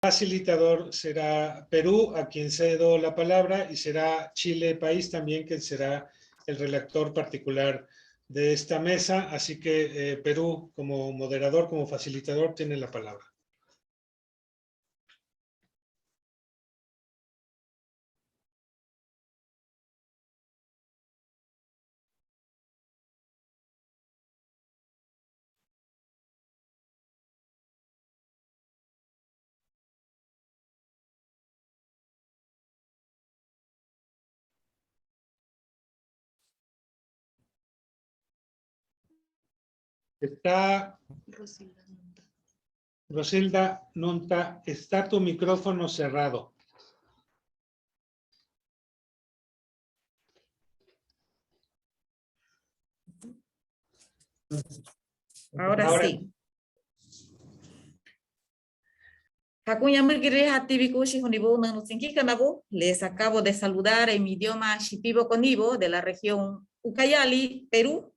facilitador será Perú, a quien cedo la palabra, y será Chile País también, quien será el redactor particular de esta mesa. Así que Perú, como moderador, como facilitador, tiene la palabra. Está Rosilda Nunta, está tu micrófono cerrado. Ahora sí. Les acabo de saludar en mi idioma Shipibo Conibo de la región Ucayali, Perú.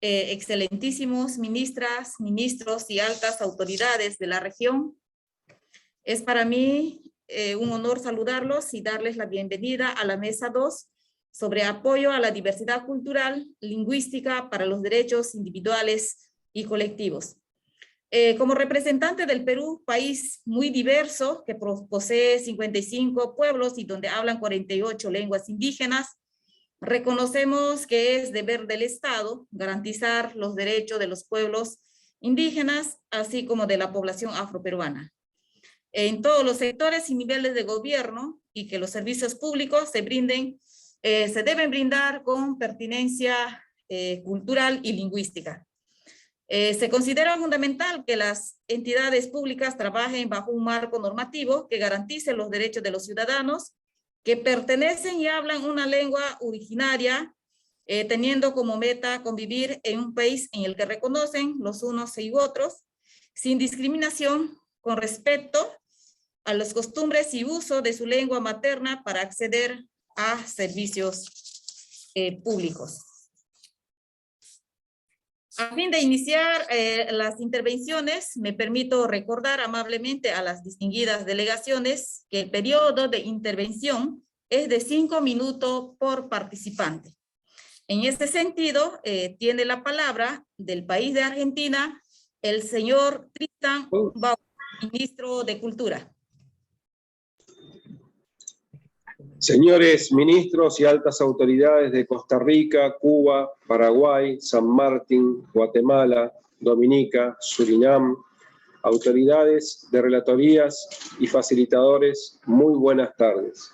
Excelentísimos ministras, ministros y altas autoridades de la región. Es para mí un honor saludarlos y darles la bienvenida a la Mesa 2 sobre apoyo a la diversidad cultural, lingüística para los derechos individuales y colectivos. Como representante del Perú, país muy diverso que posee 55 pueblos y donde hablan 48 lenguas indígenas, reconocemos que es deber del Estado garantizar los derechos de los pueblos indígenas, así como de la población afroperuana, en todos los sectores y niveles de gobierno, y que los servicios públicos se deben brindar con pertinencia cultural y lingüística. Se considera fundamental que las entidades públicas trabajen bajo un marco normativo que garantice los derechos de los ciudadanos que pertenecen y hablan una lengua originaria, teniendo como meta convivir en un país en el que reconocen los unos y otros, sin discriminación, con respeto a las costumbres y uso de su lengua materna para acceder a servicios públicos. A fin de iniciar las intervenciones, me permito recordar amablemente a las distinguidas delegaciones que el periodo de intervención es de 5 minutos por participante. En este sentido, tiene la palabra del país de Argentina el señor Tristan Bauer, ministro de Cultura. Señores ministros y altas autoridades de Costa Rica, Cuba, Paraguay, San Martín, Guatemala, Dominica, Surinam, autoridades de relatorías y facilitadores, muy buenas tardes.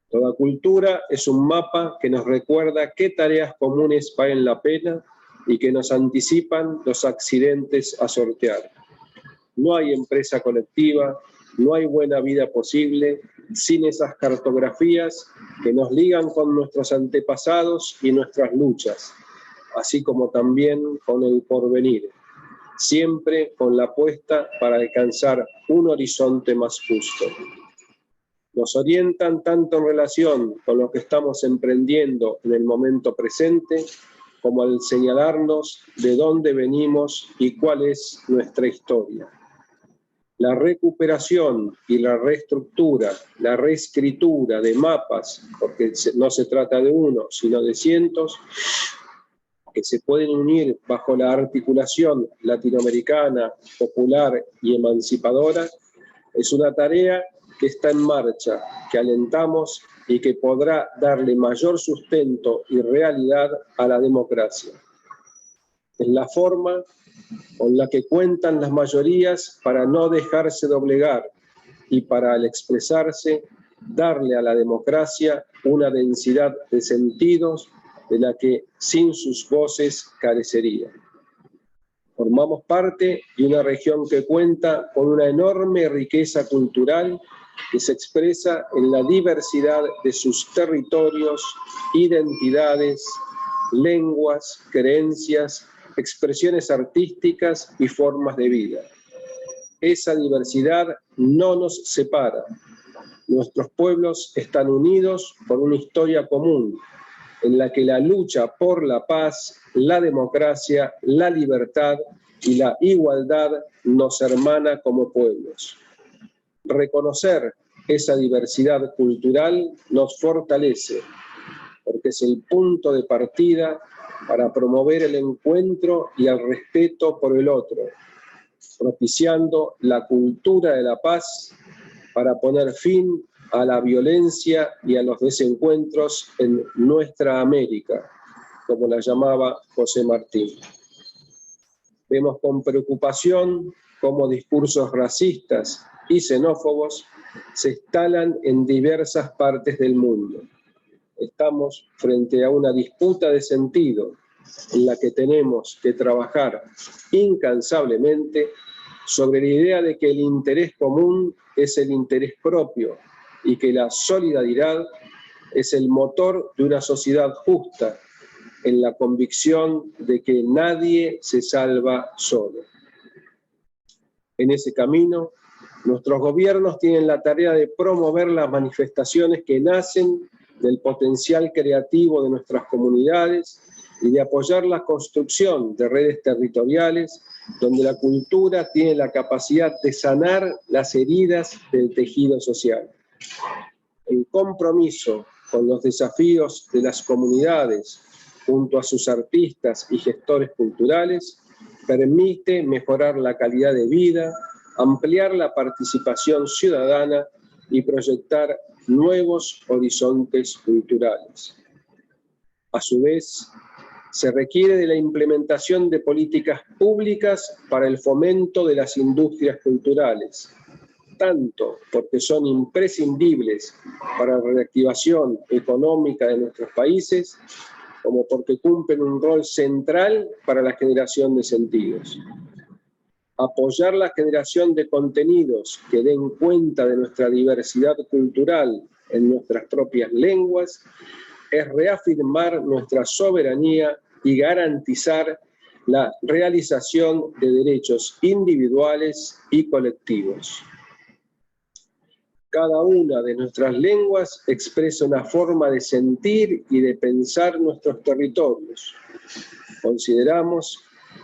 Toda cultura es un mapa que nos recuerda qué tareas comunes valen la pena y que nos anticipan los accidentes a sortear. No hay empresa colectiva, no hay buena vida posible sin esas cartografías que nos ligan con nuestros antepasados y nuestras luchas, así como también con el porvenir, siempre con la apuesta para alcanzar un horizonte más justo. Nos orientan tanto en relación con lo que estamos emprendiendo en el momento presente, como al señalarnos de dónde venimos y cuál es nuestra historia. La recuperación y la reestructura, la reescritura de mapas, porque no se trata de uno, sino de cientos, que se pueden unir bajo la articulación latinoamericana, popular y emancipadora, es una tarea que está en marcha, que alentamos y que podrá darle mayor sustento y realidad a la democracia. Es la forma con la que cuentan las mayorías para no dejarse doblegar y para, al expresarse, darle a la democracia una densidad de sentidos de la que sin sus voces carecería. Formamos parte de una región que cuenta con una enorme riqueza cultural que se expresa en la diversidad de sus territorios, identidades, lenguas, creencias, expresiones artísticas y formas de vida. Esa diversidad no nos separa. Nuestros pueblos están unidos por una historia común, en la que la lucha por la paz, la democracia, la libertad y la igualdad nos hermana como pueblos. Reconocer esa diversidad cultural nos fortalece, porque es el punto de partida para promover el encuentro y el respeto por el otro, propiciando la cultura de la paz para poner fin a la violencia y a los desencuentros en nuestra América, como la llamaba José Martí. Vemos con preocupación cómo discursos racistas y xenófobos se instalan en diversas partes del mundo. Estamos frente a una disputa de sentido en la que tenemos que trabajar incansablemente sobre la idea de que el interés común es el interés propio y que la solidaridad es el motor de una sociedad justa, en la convicción de que nadie se salva solo. En ese camino, nuestros gobiernos tienen la tarea de promover las manifestaciones que nacen del potencial creativo de nuestras comunidades y de apoyar la construcción de redes territoriales donde la cultura tiene la capacidad de sanar las heridas del tejido social. El compromiso con los desafíos de las comunidades junto a sus artistas y gestores culturales permite mejorar la calidad de vida, ampliar la participación ciudadana y proyectar nuevos horizontes culturales. A su vez, se requiere de la implementación de políticas públicas para el fomento de las industrias culturales, tanto porque son imprescindibles para la reactivación económica de nuestros países, como porque cumplen un rol central para la generación de sentidos. Apoyar la generación de contenidos que den cuenta de nuestra diversidad cultural en nuestras propias lenguas es reafirmar nuestra soberanía y garantizar la realización de derechos individuales y colectivos. Cada una de nuestras lenguas expresa una forma de sentir y de pensar nuestros territorios. Consideramos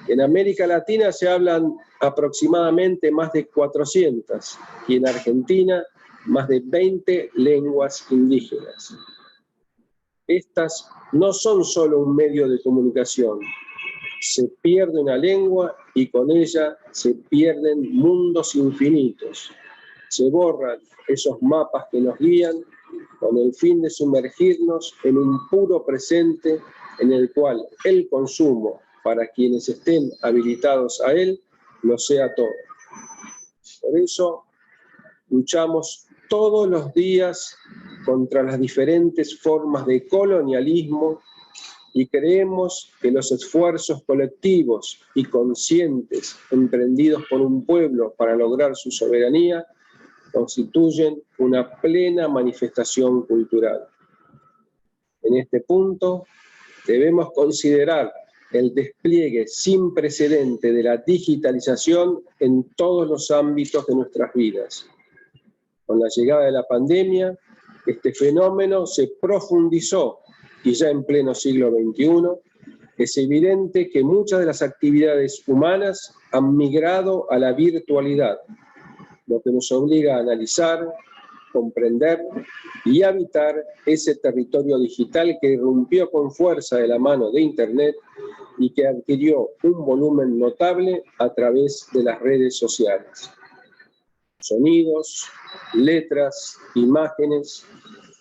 que en América Latina se hablan aproximadamente más de 400 y en Argentina más de 20 lenguas indígenas. Estas no son solo un medio de comunicación. Se pierde una lengua y con ella se pierden mundos infinitos. Se borran esos mapas que nos guían con el fin de sumergirnos en un puro presente en el cual el consumo, para quienes estén habilitados a él, lo sea todo. Por eso luchamos todos los días contra las diferentes formas de colonialismo y creemos que los esfuerzos colectivos y conscientes emprendidos por un pueblo para lograr su soberanía constituyen una plena manifestación cultural. En este punto, debemos considerar el despliegue sin precedente de la digitalización en todos los ámbitos de nuestras vidas. Con la llegada de la pandemia, este fenómeno se profundizó y ya en pleno siglo XXI es evidente que muchas de las actividades humanas han migrado a la virtualidad, lo que nos obliga a analizar, comprender y habitar ese territorio digital que irrumpió con fuerza de la mano de Internet y que adquirió un volumen notable a través de las redes sociales. Sonidos, letras, imágenes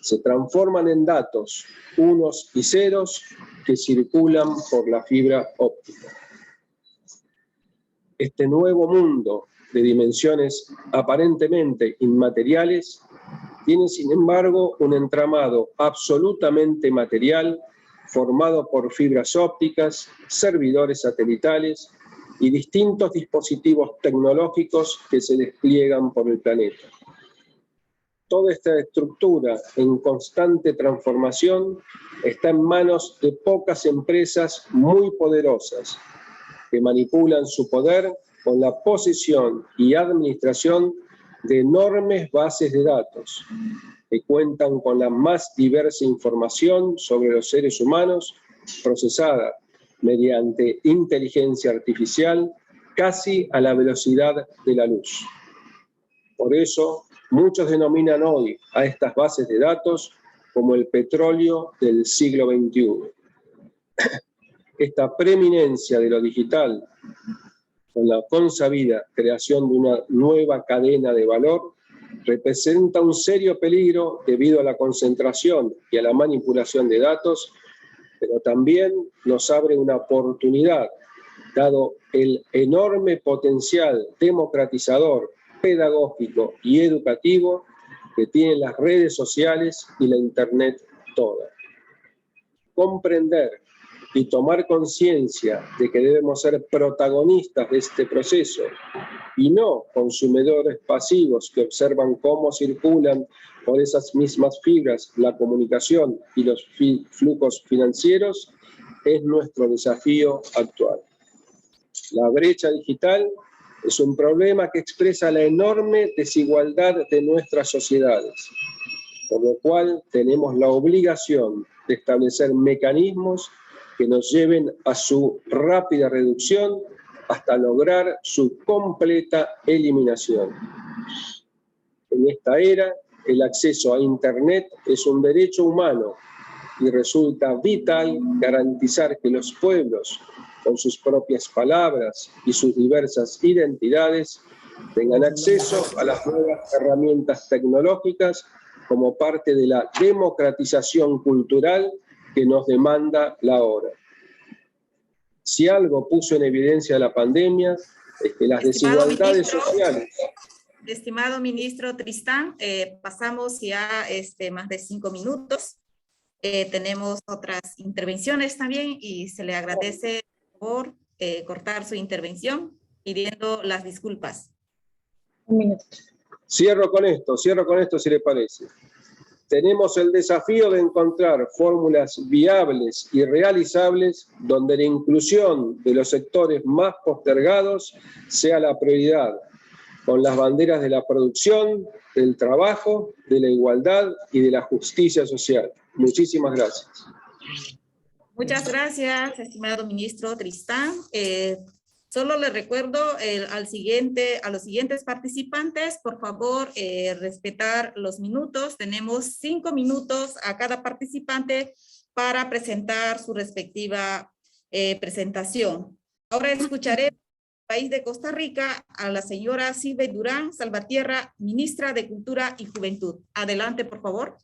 se transforman en datos, unos y ceros, que circulan por la fibra óptica. Este nuevo mundo de dimensiones aparentemente inmateriales tiene, sin embargo, un entramado absolutamente material formado por fibras ópticas, servidores satelitales y distintos dispositivos tecnológicos que se despliegan por el planeta. Toda esta estructura en constante transformación está en manos de pocas empresas muy poderosas que manipulan su poder con la posesión y administración de enormes bases de datos que cuentan con la más diversa información sobre los seres humanos procesada mediante inteligencia artificial casi a la velocidad de la luz. Por eso, muchos denominan hoy a estas bases de datos como el petróleo del siglo XXI. Esta preeminencia de lo digital, con la consabida creación de una nueva cadena de valor, representa un serio peligro debido a la concentración y a la manipulación de datos, pero también nos abre una oportunidad, dado el enorme potencial democratizador, pedagógico y educativo que tienen las redes sociales y la Internet toda. Comprender y tomar conciencia de que debemos ser protagonistas de este proceso y no consumidores pasivos que observan cómo circulan por esas mismas fibras la comunicación y los flujos financieros, es nuestro desafío actual. La brecha digital es un problema que expresa la enorme desigualdad de nuestras sociedades, por lo cual tenemos la obligación de establecer mecanismos que nos lleven a su rápida reducción hasta lograr su completa eliminación. En esta era, el acceso a Internet es un derecho humano y resulta vital garantizar que los pueblos, con sus propias palabras y sus diversas identidades, tengan acceso a las nuevas herramientas tecnológicas como parte de la democratización cultural que nos demanda la hora. Si algo puso en evidencia la pandemia es que las desigualdades sociales... Estimado ministro Tristán, pasamos ya más de 5 minutos. Tenemos otras intervenciones también y se le agradece por cortar su intervención, pidiendo las disculpas. Un minuto. Cierro con esto si le parece. Tenemos el desafío de encontrar fórmulas viables y realizables donde la inclusión de los sectores más postergados sea la prioridad, con las banderas de la producción, del trabajo, de la igualdad y de la justicia social. Muchísimas gracias. Muchas gracias, estimado ministro Tristán. Solo le recuerdo a los siguientes participantes, por favor, respetar los minutos. Tenemos 5 minutos a cada participante para presentar su respectiva presentación. Ahora escucharé del país de Costa Rica a la señora Silvia Durán Salvatierra, ministra de Cultura y Juventud. Adelante, por favor.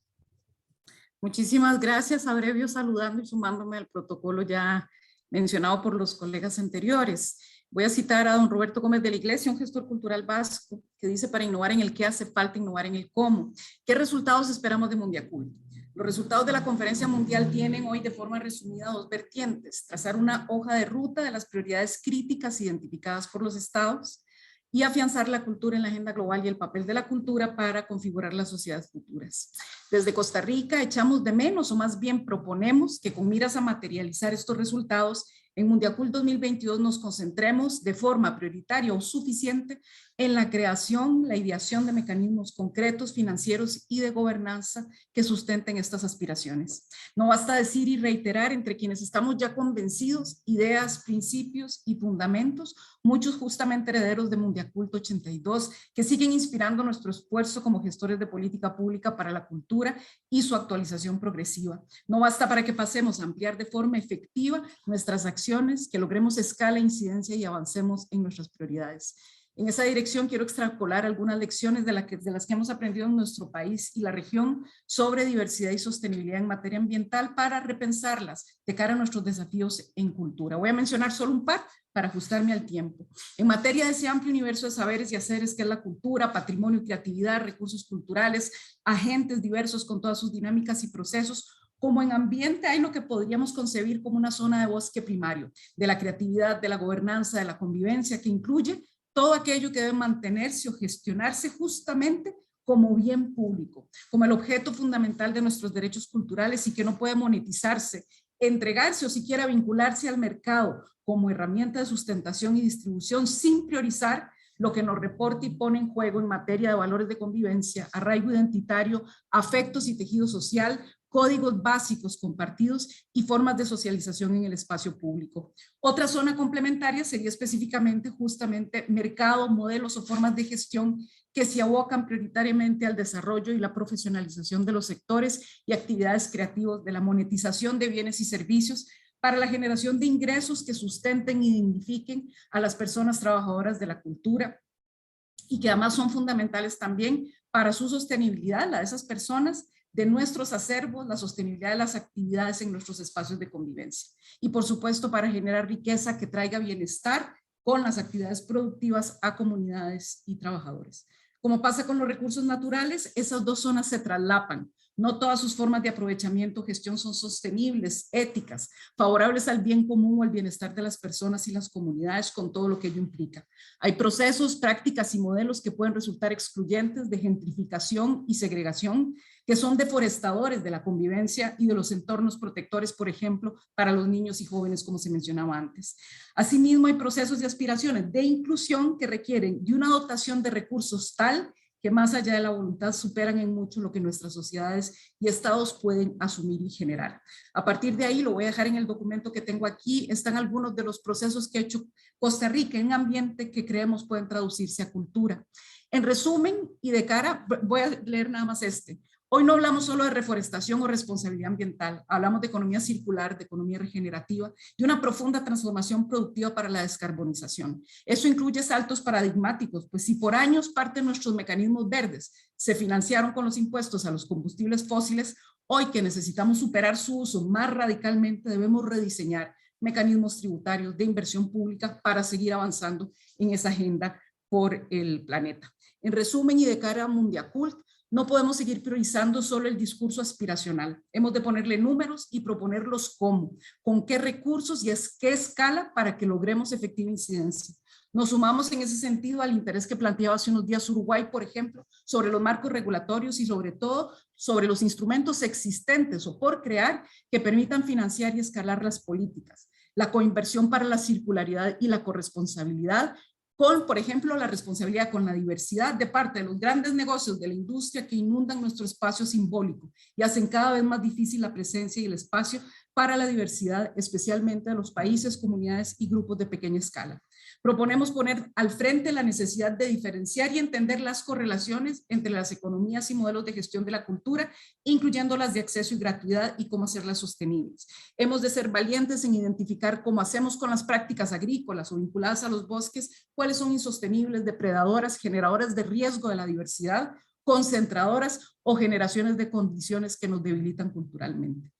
Muchísimas gracias. Abrevio saludando y sumándome al protocolo ya mencionado por los colegas anteriores. Voy a citar a don Roberto Gómez de la Iglesia, un gestor cultural vasco, que dice: para innovar en el qué hace falta innovar en el cómo. ¿Qué resultados esperamos de Mundiaculto? Los resultados de la conferencia mundial tienen hoy de forma resumida 2 vertientes: trazar una hoja de ruta de las prioridades críticas identificadas por los estados y afianzar la cultura en la agenda global y el papel de la cultura para configurar las sociedades futuras. Desde Costa Rica echamos de menos, o más bien proponemos, que con miras a materializar estos resultados, en Mundiacult 2022 nos concentremos de forma prioritaria o suficiente en la creación, la ideación de mecanismos concretos, financieros y de gobernanza que sustenten estas aspiraciones. No basta decir y reiterar entre quienes estamos ya convencidos ideas, principios y fundamentos, muchos justamente herederos de Mundiacult 82, que siguen inspirando nuestro esfuerzo como gestores de política pública para la cultura y su actualización progresiva. No basta para que pasemos a ampliar de forma efectiva nuestras acciones, que logremos escala e incidencia y avancemos en nuestras prioridades. En esa dirección quiero extrapolar algunas lecciones de las que hemos aprendido en nuestro país y la región sobre diversidad y sostenibilidad en materia ambiental para repensarlas de cara a nuestros desafíos en cultura. Voy a mencionar solo un par para ajustarme al tiempo. En materia de ese amplio universo de saberes y haceres que es la cultura, patrimonio, creatividad, recursos culturales, agentes diversos con todas sus dinámicas y procesos, como en ambiente hay lo que podríamos concebir como una zona de bosque primario, de la creatividad, de la gobernanza, de la convivencia, que incluye todo aquello que debe mantenerse o gestionarse justamente como bien público, como el objeto fundamental de nuestros derechos culturales y que no puede monetizarse, entregarse o siquiera vincularse al mercado como herramienta de sustentación y distribución sin priorizar lo que nos reporta y pone en juego en materia de valores de convivencia, arraigo identitario, afectos y tejido social, códigos básicos compartidos y formas de socialización en el espacio público. Otra zona complementaria sería específicamente justamente mercado, modelos o formas de gestión que se abocan prioritariamente al desarrollo y la profesionalización de los sectores y actividades creativos, de la monetización de bienes y servicios para la generación de ingresos que sustenten y dignifiquen a las personas trabajadoras de la cultura y que además son fundamentales también para su sostenibilidad, la de esas personas, de nuestros acervos, la sostenibilidad de las actividades en nuestros espacios de convivencia. Y por supuesto para generar riqueza que traiga bienestar con las actividades productivas a comunidades y trabajadores. Como pasa con los recursos naturales, esas dos zonas se traslapan. No todas sus formas de aprovechamiento o gestión son sostenibles, éticas, favorables al bien común o al bienestar de las personas y las comunidades con todo lo que ello implica. Hay procesos, prácticas y modelos que pueden resultar excluyentes de gentrificación y segregación, que son deforestadores de la convivencia y de los entornos protectores, por ejemplo, para los niños y jóvenes, como se mencionaba antes. Asimismo, hay procesos y aspiraciones de inclusión que requieren de una dotación de recursos tal que más allá de la voluntad superan en mucho lo que nuestras sociedades y estados pueden asumir y generar. A partir de ahí, lo voy a dejar en el documento que tengo aquí, están algunos de los procesos que ha hecho Costa Rica en un ambiente que creemos pueden traducirse a cultura. En resumen y de cara, voy a leer nada más este. Hoy no hablamos solo de reforestación o responsabilidad ambiental, hablamos de economía circular, de economía regenerativa, de una profunda transformación productiva para la descarbonización. Eso incluye saltos paradigmáticos, pues si por años parte de nuestros mecanismos verdes se financiaron con los impuestos a los combustibles fósiles, hoy que necesitamos superar su uso más radicalmente, debemos rediseñar mecanismos tributarios de inversión pública para seguir avanzando en esa agenda por el planeta. En resumen y de cara a Mundiacult, no podemos seguir priorizando solo el discurso aspiracional. Hemos de ponerle números y proponerlos cómo, con qué recursos y qué escala para que logremos efectiva incidencia. Nos sumamos en ese sentido al interés que planteaba hace unos días Uruguay, por ejemplo, sobre los marcos regulatorios y sobre todo sobre los instrumentos existentes o por crear que permitan financiar y escalar las políticas, la coinversión para la circularidad y la corresponsabilidad, con, por ejemplo, la responsabilidad con la diversidad de parte de los grandes negocios de la industria que inundan nuestro espacio simbólico y hacen cada vez más difícil la presencia y el espacio para la diversidad, especialmente de los países, comunidades y grupos de pequeña escala. Proponemos poner al frente la necesidad de diferenciar y entender las correlaciones entre las economías y modelos de gestión de la cultura, incluyendo las de acceso y gratuidad y cómo hacerlas sostenibles. Hemos de ser valientes en identificar cómo hacemos con las prácticas agrícolas o vinculadas a los bosques, cuáles son insostenibles, depredadoras, generadoras de riesgo de la diversidad, concentradoras o generaciones de condiciones que nos debilitan culturalmente.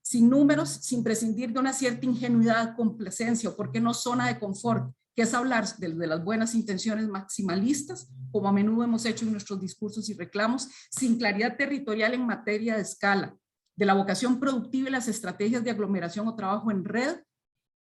Sin números, sin prescindir de una cierta ingenuidad, complacencia o, por qué no, zona de confort, que es hablar de las buenas intenciones maximalistas, como a menudo hemos hecho en nuestros discursos y reclamos, sin claridad territorial en materia de escala, de la vocación productiva y las estrategias de aglomeración o trabajo en red,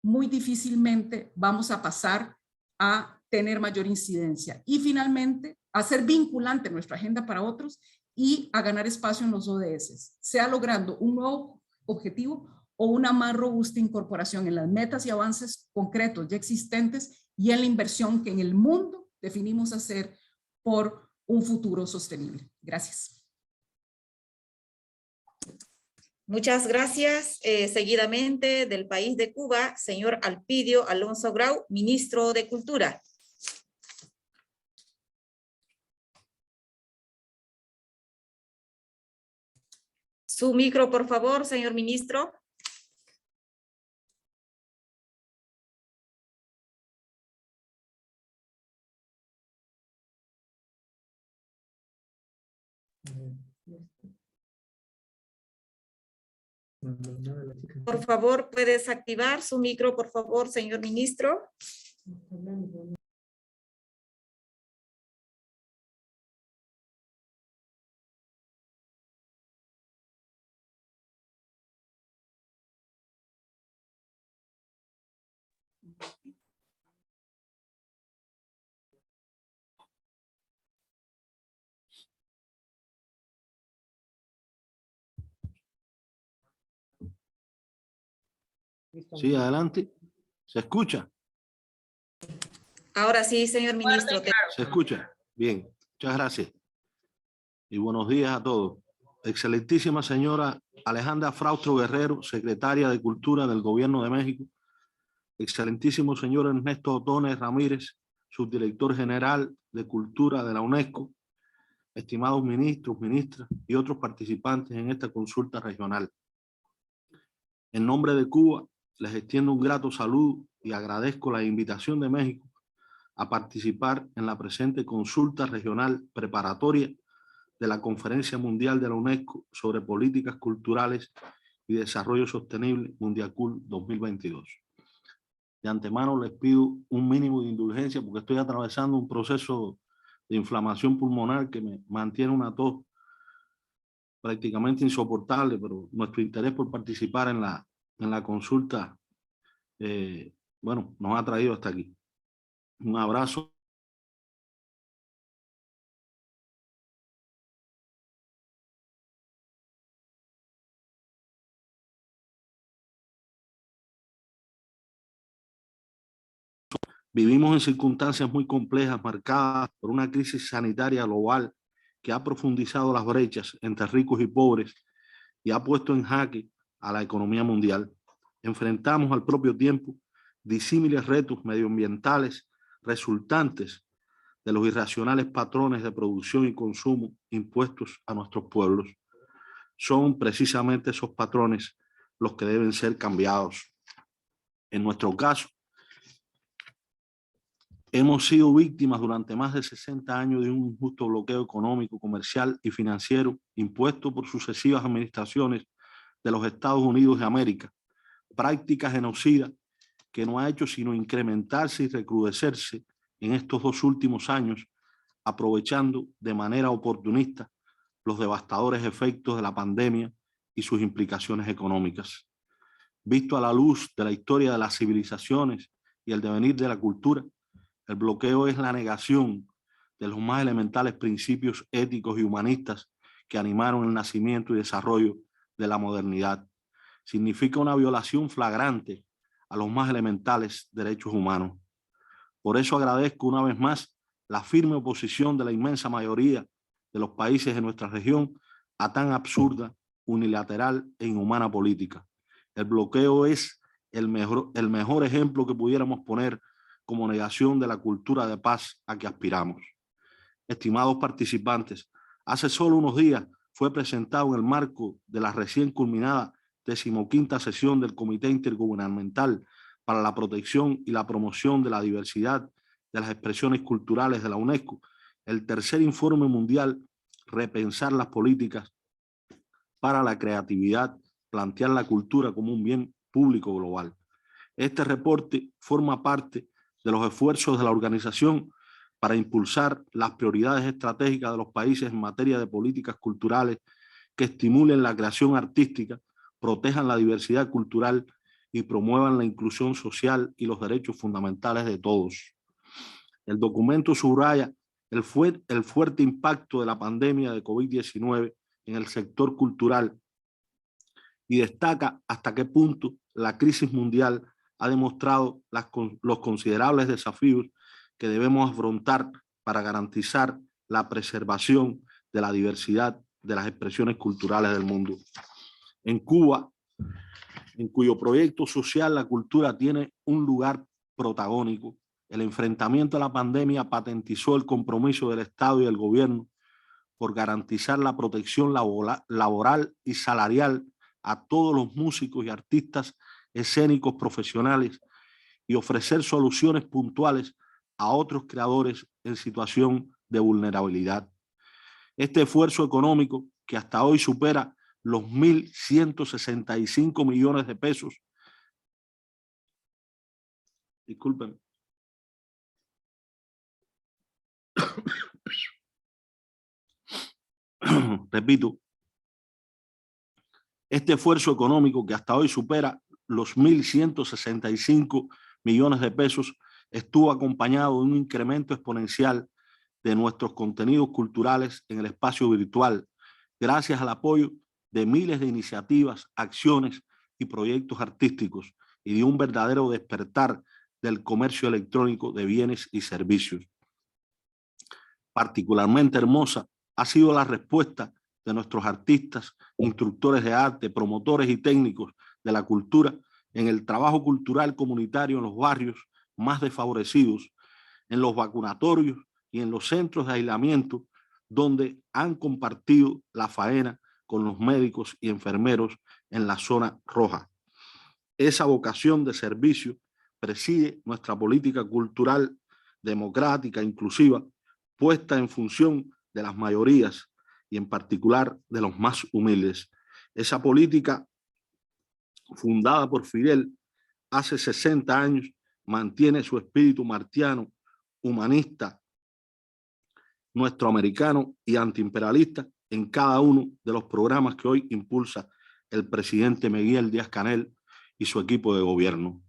muy difícilmente vamos a pasar a tener mayor incidencia. Y finalmente, a ser vinculante nuestra agenda para otros y a ganar espacio en los ODS, sea logrando un nuevo objetivo o una más robusta incorporación en las metas y avances concretos ya existentes y en la inversión que en el mundo definimos hacer por un futuro sostenible. Gracias. Muchas gracias. Seguidamente, del país de Cuba, señor Alpidio Alonso Grau, ministro de Cultura. Su micro, por favor, señor ministro. Por favor, puede desactivar su micro, por favor, señor ministro. Sí, adelante. ¿Se escucha? Ahora sí, señor ministro. ¿Se escucha? Bien, muchas gracias. Y buenos días a todos. Excelentísima señora Alejandra Fraustro Guerrero, secretaria de Cultura del Gobierno de México. Excelentísimo señor Ernesto Otones Ramírez, subdirector general de Cultura de la UNESCO. Estimados ministros, ministras y otros participantes en esta consulta regional. En nombre de Cuba, les extiendo un grato saludo y agradezco la invitación de México a participar en la presente consulta regional preparatoria de la Conferencia Mundial de la UNESCO sobre Políticas Culturales y Desarrollo Sostenible Mundiacul 2022. De antemano les pido un mínimo de indulgencia porque estoy atravesando un proceso de inflamación pulmonar que me mantiene una tos prácticamente insoportable, pero nuestro interés por participar en la consulta, bueno, nos ha traído hasta aquí. Un abrazo. Vivimos en circunstancias muy complejas marcadas por una crisis sanitaria global que ha profundizado las brechas entre ricos y pobres y ha puesto en jaque a la economía mundial. Enfrentamos al propio tiempo disímiles retos medioambientales resultantes de los irracionales patrones de producción y consumo impuestos a nuestros pueblos. Son precisamente esos patrones los que deben ser cambiados. En nuestro caso, hemos sido víctimas durante más de 60 años de un injusto bloqueo económico, comercial y financiero impuesto por sucesivas administraciones de los Estados Unidos de América, práctica genocida que no ha hecho sino incrementarse y recrudecerse en estos 2 últimos años, aprovechando de manera oportunista los devastadores efectos de la pandemia y sus implicaciones económicas. Visto a la luz de la historia de las civilizaciones y el devenir de la cultura, el bloqueo es la negación de los más elementales principios éticos y humanistas que animaron el nacimiento y desarrollo de la modernidad. Significa una violación flagrante a los más elementales derechos humanos. Por eso agradezco una vez más la firme oposición de la inmensa mayoría de los países de nuestra región a tan absurda, unilateral e inhumana política. El bloqueo es el mejor ejemplo que pudiéramos poner como negación de la cultura de paz a que aspiramos. Estimados participantes, hace solo unos días fue presentado en el marco de la recién culminada 15ª sesión del Comité Intergubernamental para la Protección y la Promoción de la Diversidad de las Expresiones Culturales de la UNESCO, el tercer informe mundial Repensar las políticas para la creatividad, plantear la cultura como un bien público global. Este reporte forma parte de los esfuerzos de la organización para impulsar las prioridades estratégicas de los países en materia de políticas culturales que estimulen la creación artística, protejan la diversidad cultural y promuevan la inclusión social y los derechos fundamentales de todos. El documento subraya el fuerte impacto de la pandemia de COVID-19 en el sector cultural y destaca hasta qué punto la crisis mundial ha demostrado los considerables desafíos que debemos afrontar para garantizar la preservación de la diversidad de las expresiones culturales del mundo. En Cuba, en cuyo proyecto social la cultura tiene un lugar protagónico, el enfrentamiento a la pandemia patentizó el compromiso del Estado y del gobierno por garantizar la protección laboral y salarial a todos los músicos y artistas escénicos profesionales y ofrecer soluciones puntuales a otros creadores en situación de vulnerabilidad. Este esfuerzo económico, que hasta hoy supera los 1.165 millones de pesos, disculpen, repito, este esfuerzo económico que hasta hoy supera los 1.165 millones de pesos estuvo acompañado de un incremento exponencial de nuestros contenidos culturales en el espacio virtual, gracias al apoyo de miles de iniciativas, acciones y proyectos artísticos y de un verdadero despertar del comercio electrónico de bienes y servicios. Particularmente hermosa ha sido la respuesta de nuestros artistas, instructores de arte, promotores y técnicos de la cultura en el trabajo cultural comunitario en los barrios más desfavorecidos, en los vacunatorios y en los centros de aislamiento, donde han compartido la faena con los médicos y enfermeros en la zona roja. Esa vocación de servicio preside nuestra política cultural democrática, inclusiva, puesta en función de las mayorías y en particular de los más humildes. Esa política fundada por Fidel hace 60 años mantiene su espíritu martiano, humanista, nuestroamericano y antiimperialista en cada uno de los programas que hoy impulsa el presidente Miguel Díaz-Canel y su equipo de gobierno.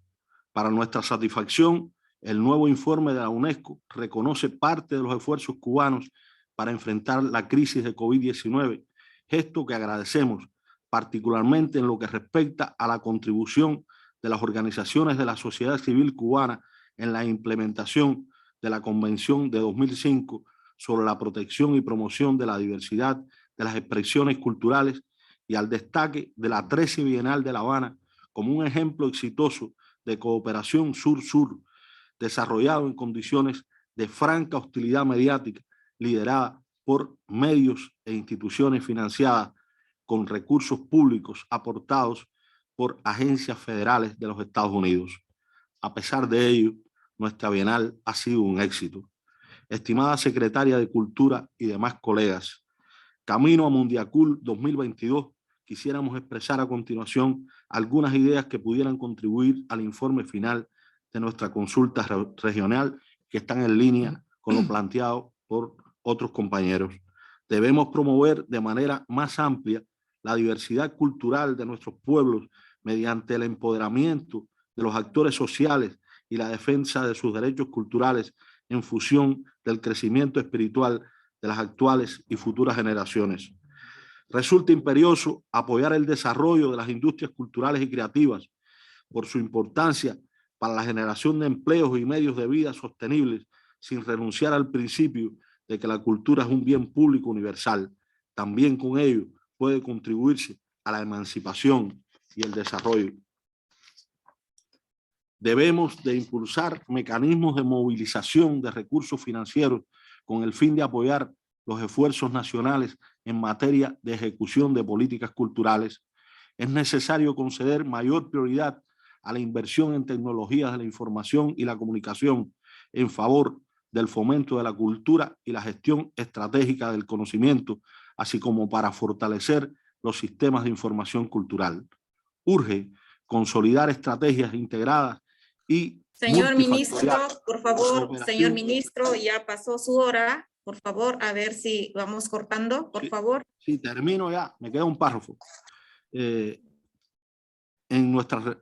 Para nuestra satisfacción, el nuevo informe de la UNESCO reconoce parte de los esfuerzos cubanos para enfrentar la crisis de COVID-19, gesto que agradecemos, particularmente en lo que respecta a la contribución de las organizaciones de la sociedad civil cubana en la implementación de la Convención de 2005 sobre la protección y promoción de la diversidad de las expresiones culturales y al destaque de la 13 Bienal de La Habana como un ejemplo exitoso de cooperación sur-sur, desarrollado en condiciones de franca hostilidad mediática, liderada por medios e instituciones financiadas con recursos públicos aportados por agencias federales de los Estados Unidos. A pesar de ello, nuestra Bienal ha sido un éxito. Estimada Secretaria de Cultura y demás colegas, camino a Mundiacul 2022, quisiéramos expresar a continuación algunas ideas que pudieran contribuir al informe final de nuestra consulta regional, que están en línea con lo planteado por otros compañeros. Debemos promover de manera más amplia la diversidad cultural de nuestros pueblos mediante el empoderamiento de los actores sociales y la defensa de sus derechos culturales en función del crecimiento espiritual de las actuales y futuras generaciones. Resulta imperioso apoyar el desarrollo de las industrias culturales y creativas por su importancia para la generación de empleos y medios de vida sostenibles, sin renunciar al principio de que la cultura es un bien público universal. También con ello puede contribuirse a la emancipación y el desarrollo. Debemos de impulsar mecanismos de movilización de recursos financieros con el fin de apoyar los esfuerzos nacionales en materia de ejecución de políticas culturales. Es necesario conceder mayor prioridad a la inversión en tecnologías de la información y la comunicación en favor del fomento de la cultura y la gestión estratégica del conocimiento, así como para fortalecer los sistemas de información cultural. Urge consolidar estrategias integradas y señor ministro, por favor, señor ministro, ya pasó su hora. Por favor, a ver si vamos cortando, por favor. Sí, termino ya, me queda un párrafo. En nuestra,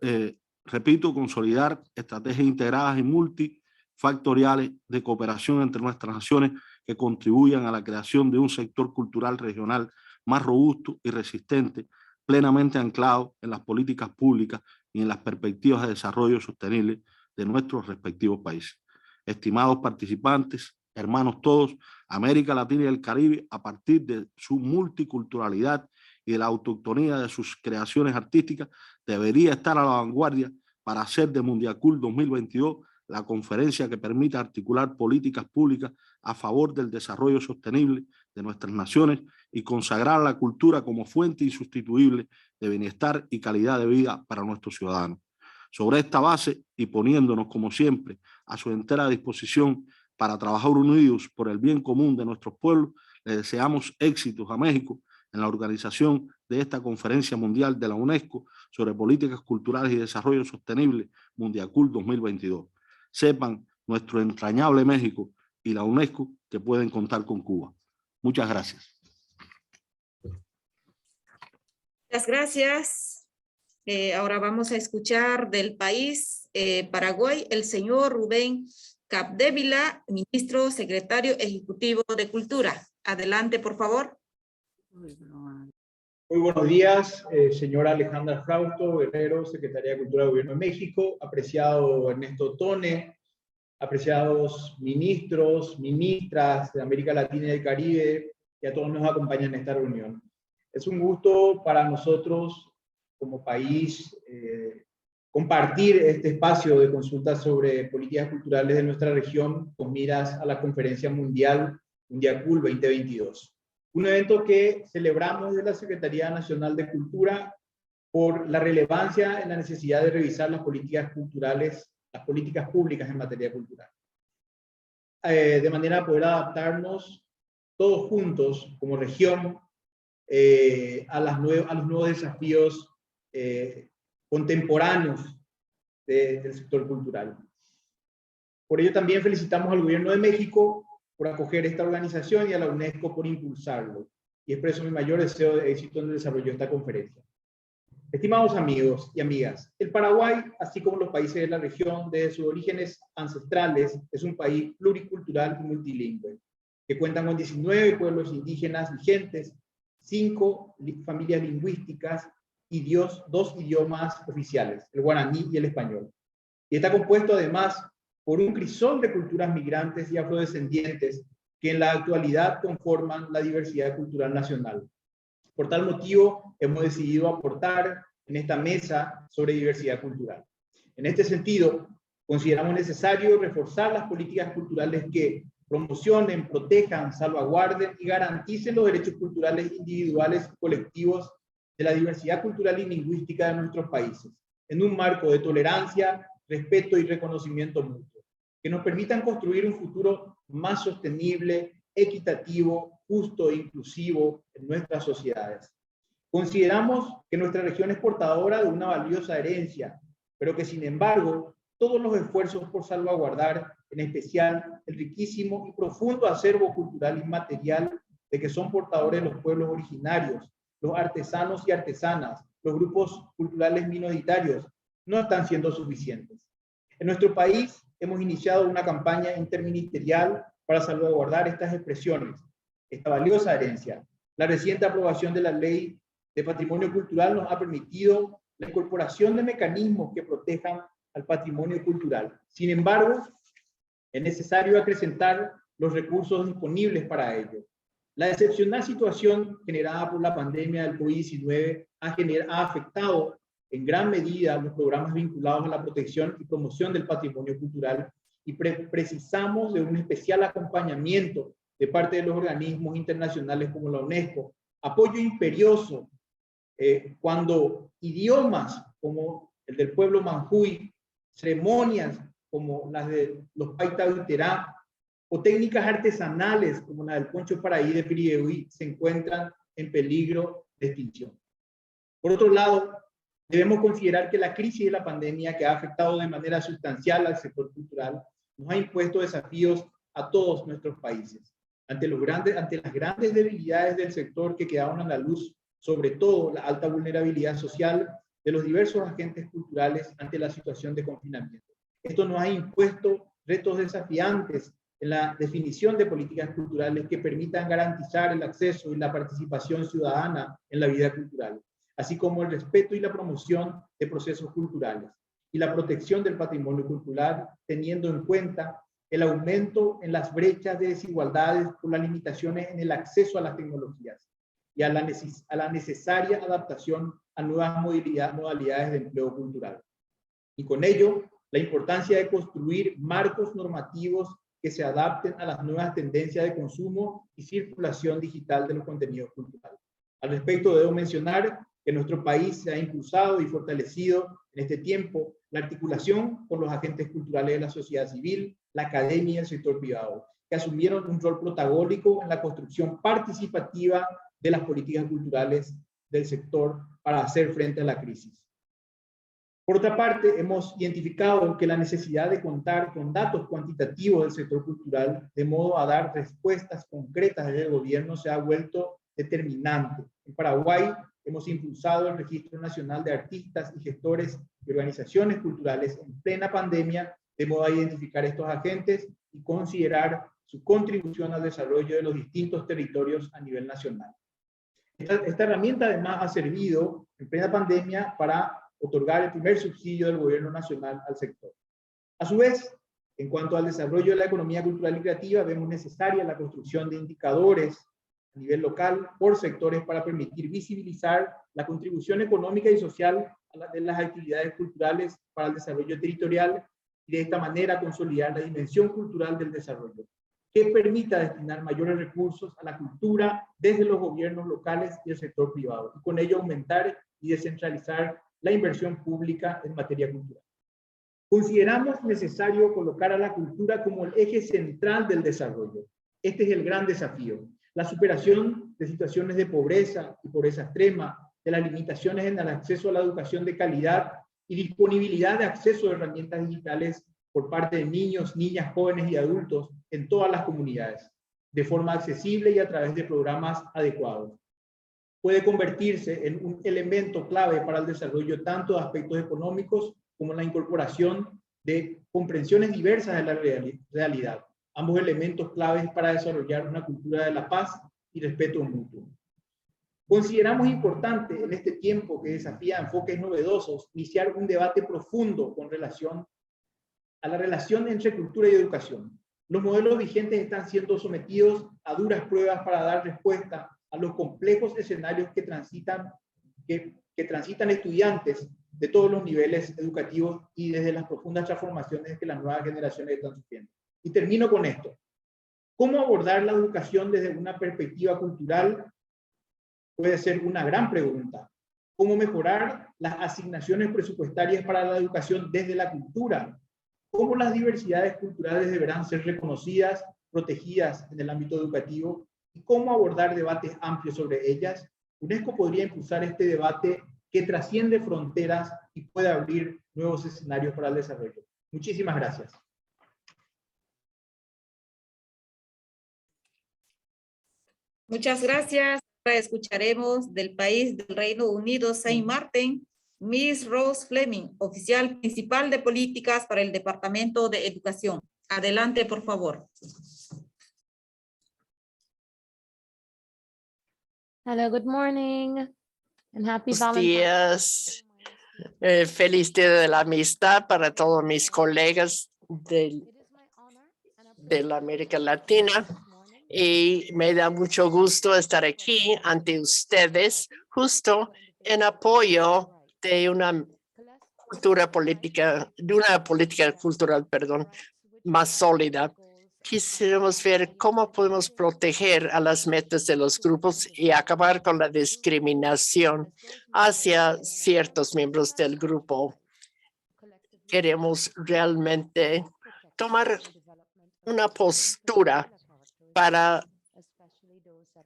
repito, consolidar estrategias integradas y multifactoriales de cooperación entre nuestras naciones que contribuyan a la creación de un sector cultural regional más robusto y resistente, plenamente anclado en las políticas públicas y en las perspectivas de desarrollo sostenible de nuestros respectivos países. Estimados participantes, hermanos todos, América Latina y el Caribe, a partir de su multiculturalidad y de la autoctonía de sus creaciones artísticas, debería estar a la vanguardia para hacer de Mundiacul 2022 la conferencia que permita articular políticas públicas a favor del desarrollo sostenible de nuestras naciones y consagrar la cultura como fuente insustituible de bienestar y calidad de vida para nuestros ciudadanos. Sobre esta base y poniéndonos, como siempre, a su entera disposición para trabajar unidos por el bien común de nuestros pueblos, le deseamos éxitos a México en la organización de esta Conferencia Mundial de la UNESCO sobre Políticas Culturales y Desarrollo Sostenible, Mundiacul 2022. Sepan nuestro entrañable México y la UNESCO que pueden contar con Cuba. Muchas gracias. Muchas gracias. Ahora vamos a escuchar del país Paraguay, el señor Rubén Capdevila, ministro secretario ejecutivo de Cultura. Adelante, por favor. Muy buenos días, señora Alejandra Frausto, Guerrero, Secretaría de Cultura del Gobierno de México, apreciado Ernesto Tone, apreciados ministros, ministras de América Latina y del Caribe, y a todos nos acompañan en esta reunión. Es un gusto para nosotros como país compartir este espacio de consulta sobre políticas culturales de nuestra región con miras a la Conferencia Mundial Mundiacul 2022. Un evento que celebramos desde la Secretaría Nacional de Cultura por la relevancia en la necesidad de revisar las políticas culturales, las políticas públicas en materia cultural. De manera a poder adaptarnos todos juntos como región a los nuevos desafíos contemporáneos del sector cultural. Por ello también felicitamos al Gobierno de México por acoger esta organización y a la UNESCO por impulsarlo, y expreso mi mayor deseo de éxito en el desarrollo de esta conferencia. Estimados amigos y amigas, el Paraguay, así como los países de la región desde sus orígenes ancestrales, es un país pluricultural y multilingüe, que cuenta con 19 pueblos indígenas vigentes, 5 familias lingüísticas y 2 idiomas oficiales, el guaraní y el español. Y está compuesto además por un crisol de culturas migrantes y afrodescendientes que en la actualidad conforman la diversidad cultural nacional. Por tal motivo, hemos decidido aportar en esta mesa sobre diversidad cultural. En este sentido, consideramos necesario reforzar las políticas culturales que promocionen, protejan, salvaguarden y garanticen los derechos culturales individuales y colectivos de la diversidad cultural y lingüística de nuestros países, en un marco de tolerancia, respeto y reconocimiento mutuo, que nos permitan construir un futuro más sostenible, equitativo, justo e inclusivo en nuestras sociedades. Consideramos que nuestra región es portadora de una valiosa herencia, pero que sin embargo, todos los esfuerzos por salvaguardar, en especial el riquísimo y profundo acervo cultural inmaterial de que son portadores los pueblos originarios, los artesanos y artesanas, los grupos culturales minoritarios, no están siendo suficientes. En nuestro país hemos iniciado una campaña interministerial para salvaguardar estas expresiones, esta valiosa herencia. La reciente aprobación de la Ley de Patrimonio Cultural nos ha permitido la incorporación de mecanismos que protejan al patrimonio cultural. Sin embargo, es necesario acrecentar los recursos disponibles para ello. La excepcional situación generada por la pandemia del COVID-19 ha afectado en gran medida los programas vinculados a la protección y promoción del patrimonio cultural y precisamos de un especial acompañamiento de parte de los organismos internacionales como la UNESCO, apoyo imperioso cuando idiomas como el del pueblo manjuy, ceremonias como las de los Paitahuiterá, o técnicas artesanales como la del poncho paraí de Piribehuy se encuentran en peligro de extinción. Por otro lado, debemos considerar que la crisis de la pandemia que ha afectado de manera sustancial al sector cultural nos ha impuesto desafíos a todos nuestros países. Ante las grandes debilidades del sector que quedaron a la luz, sobre todo la alta vulnerabilidad social de los diversos agentes culturales ante la situación de confinamiento. Esto nos ha impuesto retos desafiantes en la definición de políticas culturales que permitan garantizar el acceso y la participación ciudadana en la vida cultural, así como el respeto y la promoción de procesos culturales y la protección del patrimonio cultural, teniendo en cuenta el aumento en las brechas de desigualdades por las limitaciones en el acceso a las tecnologías y a la necesaria adaptación a nuevas modalidades de empleo cultural. Y con ello, la importancia de construir marcos normativos que se adapten a las nuevas tendencias de consumo y circulación digital de los contenidos culturales. Al respecto, debo mencionar que en nuestro país se ha impulsado y fortalecido en este tiempo la articulación con los agentes culturales de la sociedad civil, la academia y el sector privado, que asumieron un rol protagónico en la construcción participativa de las políticas culturales del sector para hacer frente a la crisis. Por otra parte, hemos identificado que la necesidad de contar con datos cuantitativos del sector cultural de modo a dar respuestas concretas desde el gobierno se ha vuelto determinante. En Paraguay hemos impulsado el Registro Nacional de Artistas y Gestores y Organizaciones Culturales en plena pandemia de modo a identificar estos agentes y considerar su contribución al desarrollo de los distintos territorios a nivel nacional. Esta herramienta además ha servido en plena pandemia para otorgar el primer subsidio del gobierno nacional al sector. A su vez, en cuanto al desarrollo de la economía cultural y creativa, vemos necesaria la construcción de indicadores a nivel local por sectores para permitir visibilizar la contribución económica y social de las actividades culturales para el desarrollo territorial y de esta manera consolidar la dimensión cultural del desarrollo, que permita destinar mayores recursos a la cultura desde los gobiernos locales y el sector privado, y con ello aumentar y descentralizar la inversión pública en materia cultural. Consideramos necesario colocar a la cultura como el eje central del desarrollo. Este es el gran desafío: la superación de situaciones de pobreza y pobreza extrema, de las limitaciones en el acceso a la educación de calidad y disponibilidad de acceso a herramientas digitales por parte de niños, niñas, jóvenes y adultos en todas las comunidades, de forma accesible y a través de programas adecuados. Puede convertirse en un elemento clave para el desarrollo tanto de aspectos económicos como la incorporación de comprensiones diversas de la realidad, ambos elementos claves para desarrollar una cultura de la paz y respeto mutuo. Consideramos importante en este tiempo que desafía enfoques novedosos iniciar un debate profundo con relación a la relación entre cultura y educación. Los modelos vigentes están siendo sometidos a duras pruebas para dar respuesta a los complejos escenarios que transitan estudiantes de todos los niveles educativos y desde las profundas transformaciones que las nuevas generaciones están sufriendo. Y termino con esto. ¿Cómo abordar la educación desde una perspectiva cultural? Puede ser una gran pregunta. ¿Cómo mejorar las asignaciones presupuestarias para la educación desde la cultura? ¿Cómo las diversidades culturales deberán ser reconocidas, protegidas en el ámbito educativo? ¿Y cómo abordar debates amplios sobre ellas? UNESCO podría impulsar este debate que trasciende fronteras y puede abrir nuevos escenarios para el desarrollo. Muchísimas gracias. Muchas gracias. Ahora escucharemos del país del Reino Unido, Saint Martin, Miss Rose Fleming, oficial principal de políticas para el Departamento de Educación. Adelante, por favor. Hello, good morning, and happy Buenos Valentine's. días. Feliz Día de la Amistad para todos mis colegas de la América Latina. Y me da mucho gusto estar aquí ante ustedes justo en apoyo de una política cultural, más sólida. Quisiéramos ver cómo podemos proteger a las metas de los grupos y acabar con la discriminación hacia ciertos miembros del grupo. Queremos realmente tomar una postura para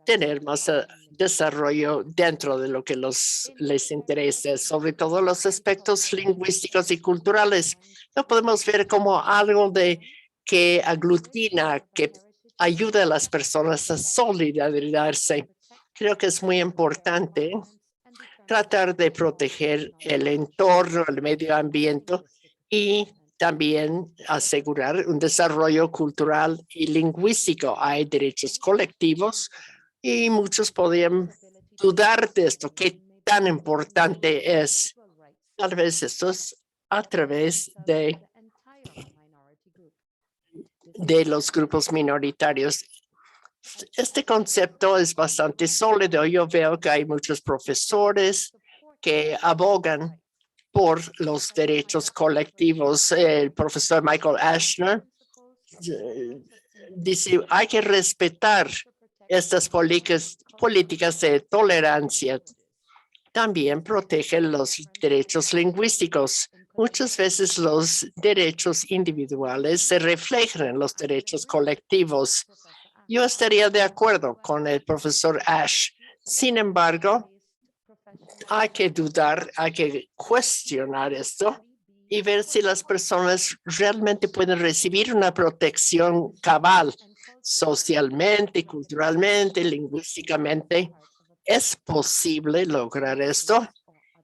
tener más desarrollo dentro de lo que les interesa, sobre todo los aspectos lingüísticos y culturales. Lo podemos ver como algo que aglutina, que ayuda a las personas a solidarizarse. Creo que es muy importante tratar de proteger el entorno, el medio ambiente y también asegurar un desarrollo cultural y lingüístico. Hay derechos colectivos y muchos podrían dudar de esto, qué tan importante es. Tal vez esto es a través de los grupos minoritarios. Este concepto es bastante sólido. Yo veo que hay muchos profesores que abogan por los derechos colectivos. El profesor Michael Ashner dice, hay que respetar estas políticas de tolerancia. También protegen los derechos lingüísticos. Muchas veces los derechos individuales se reflejan en los derechos colectivos. Yo estaría de acuerdo con el profesor Ash. Sin embargo, hay que dudar, hay que cuestionar esto y ver si las personas realmente pueden recibir una protección cabal socialmente, culturalmente, lingüísticamente. ¿Es posible lograr esto?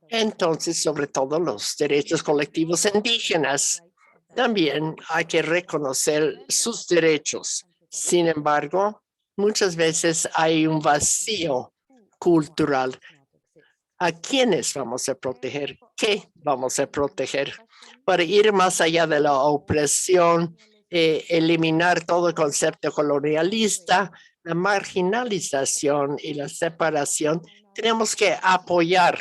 Entonces, sobre todo los derechos colectivos indígenas, también hay que reconocer sus derechos. Sin embargo, muchas veces hay un vacío cultural. ¿A quiénes vamos a proteger? ¿Qué vamos a proteger? Para ir más allá de la opresión, eliminar todo el concepto colonialista, la marginalización y la separación, tenemos que apoyar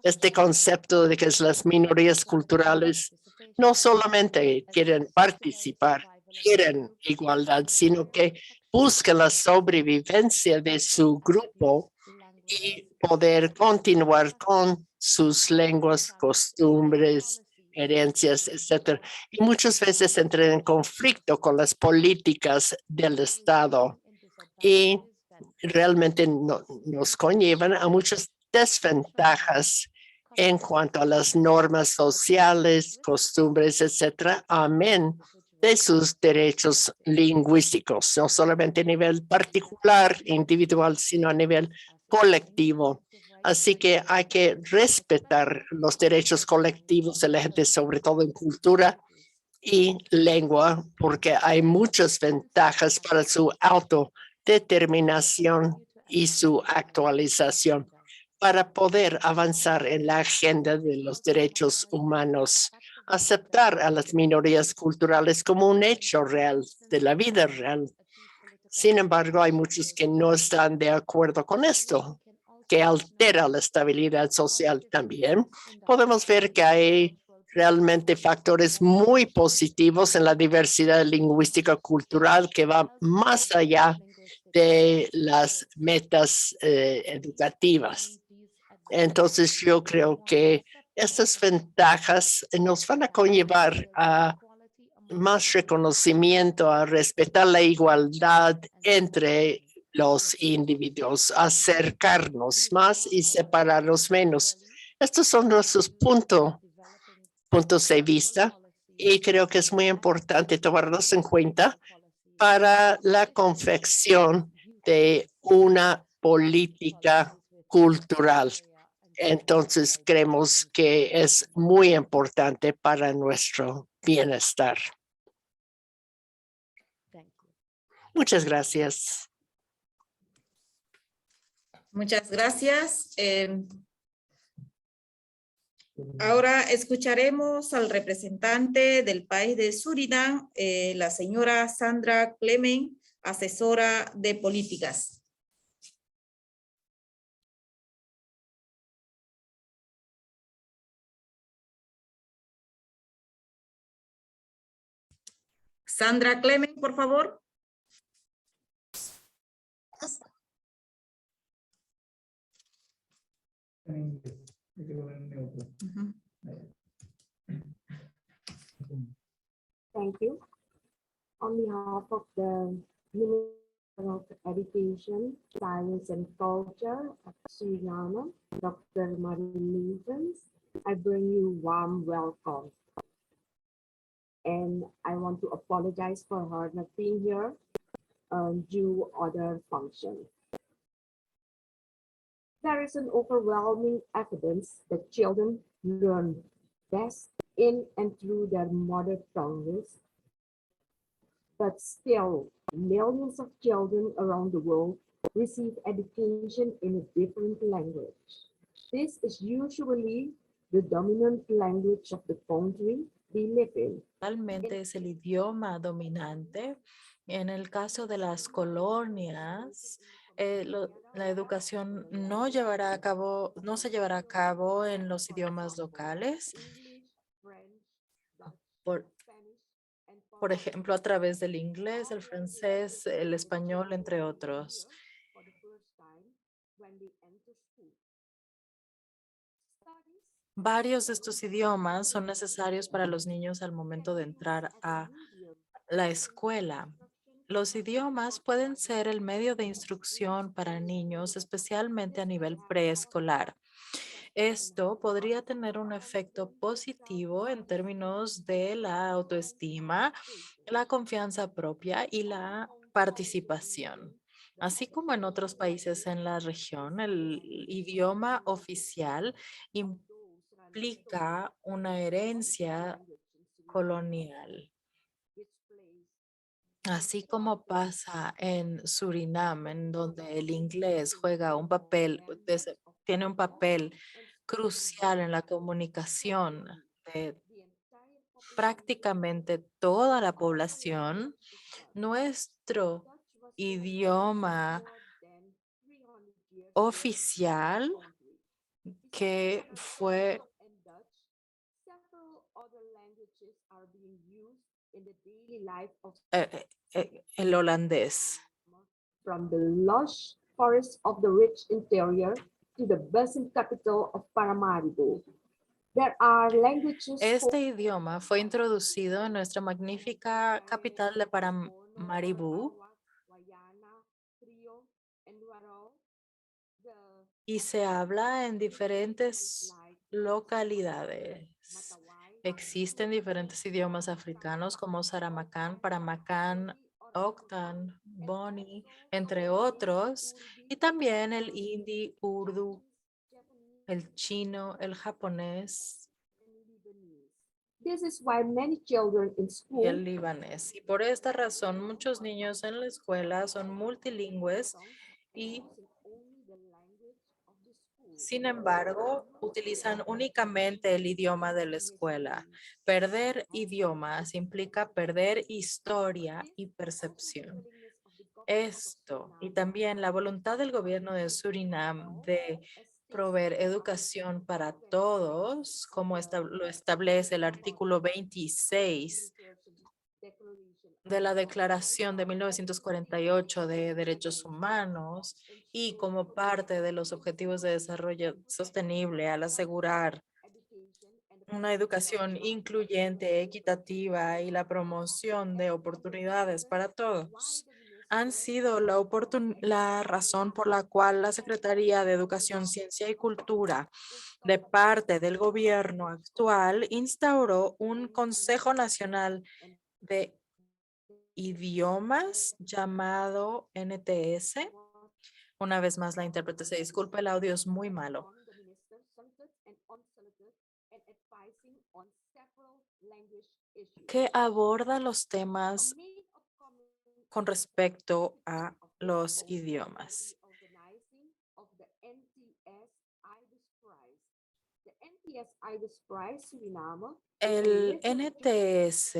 este concepto de que las minorías culturales no solamente quieren participar, quieren igualdad, sino que buscan la sobrevivencia de su grupo y poder continuar con sus lenguas, costumbres, herencias, etcétera. Y muchas veces entran en conflicto con las políticas del Estado y realmente nos conllevan a muchas desventajas en cuanto a las normas sociales, costumbres, etcétera, amén de sus derechos lingüísticos, no solamente a nivel particular, individual, sino a nivel colectivo. Así que hay que respetar los derechos colectivos de la gente, sobre todo en cultura y lengua, porque hay muchas ventajas para su autodeterminación y su actualización para poder avanzar en la agenda de los derechos humanos, aceptar a las minorías culturales como un hecho real de la vida real. Sin embargo, hay muchos que no están de acuerdo con esto, que altera la estabilidad social también. Podemos ver que hay realmente factores muy positivos en la diversidad lingüística cultural que va más allá de las metas educativas. Entonces, yo creo que estas ventajas nos van a conllevar a más reconocimiento, a respetar la igualdad entre los individuos, acercarnos más y separarnos menos. Estos son nuestros puntos de vista y creo que es muy importante tomarlos en cuenta para la confección de una política cultural. Entonces, creemos que es muy importante para nuestro bienestar. Muchas gracias. Muchas gracias. Ahora escucharemos al representante del país de Surinam, la señora Sandra Clement, asesora de políticas. Sandra Clement, por favor. Thank you. On behalf of the Minister of Education, Science and Culture of Suriname, Dr. Marie Levens, I bring you warm welcome. And I want to apologize for her not being here due other functions. There is an overwhelming evidence that children learn best in and through their mother tongues, but still millions of children around the world receive education in a different language. This is usually the dominant language of the country they live in. Realmente es el idioma dominante. En el caso de las colonias, la educación no se llevará a cabo en los idiomas locales. Por ejemplo, a través del inglés, el francés, el español, entre otros. Varios de estos idiomas son necesarios para los niños al momento de entrar a la escuela. Los idiomas pueden ser el medio de instrucción para niños, especialmente a nivel preescolar. Esto podría tener un efecto positivo en términos de la autoestima, la confianza propia y la participación. Así como en otros países en la región, el idioma oficial implica una herencia colonial. Así como pasa en Surinam, en donde el inglés tiene un papel crucial en la comunicación de prácticamente toda la población, nuestro idioma oficial que fue el holandés. From the lush forests of the rich interior to the bustling capital of Paramaribo. There are languages Este idioma fue introducido en nuestra magnífica capital de Paramaribo y se habla en diferentes localidades. Existen diferentes idiomas africanos como Saramacán, Paramacán, Octan, Boni, entre otros, y también el hindi, urdu, el chino, el japonés This is why many children in y school el libanés. Y por esta razón, muchos niños en la escuela son multilingües y, sin embargo, utilizan únicamente el idioma de la escuela. Perder idiomas implica perder historia y percepción. Esto y también la voluntad del gobierno de Surinam de proveer educación para todos, como lo establece el artículo 26 de la Declaración de 1948 de Derechos Humanos y como parte de los Objetivos de Desarrollo Sostenible al asegurar una educación incluyente, equitativa y la promoción de oportunidades para todos han sido la razón por la cual la Secretaría de Educación, Ciencia y Cultura de parte del gobierno actual instauró un Consejo Nacional de Idiomas llamado NTS. Una vez más la intérprete se disculpa, el audio es muy malo. Que aborda los temas con respecto a los idiomas. El NTS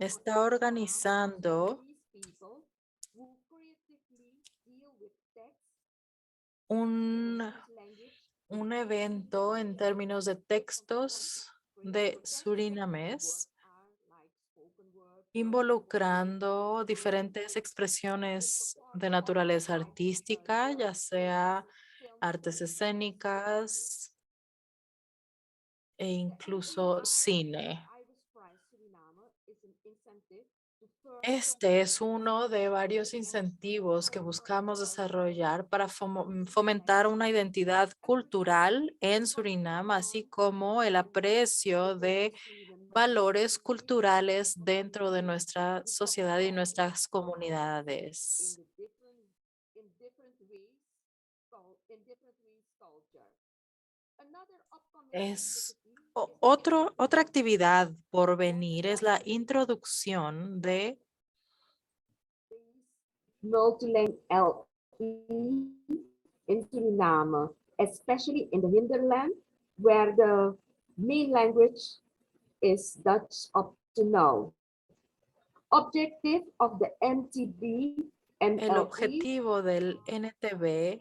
está organizando un evento en términos de textos de surinamés, involucrando diferentes expresiones de naturaleza artística, ya sea artes escénicas e incluso cine. Este es uno de varios incentivos que buscamos desarrollar para fomentar una identidad cultural en Surinam, así como el aprecio de valores culturales dentro de nuestra sociedad y nuestras comunidades. Otra actividad por venir es la introducción de multilingual in Suriname, especially in the hinterland, where the main language is Dutch up to now. Objective of the NTB and el objetivo del NTB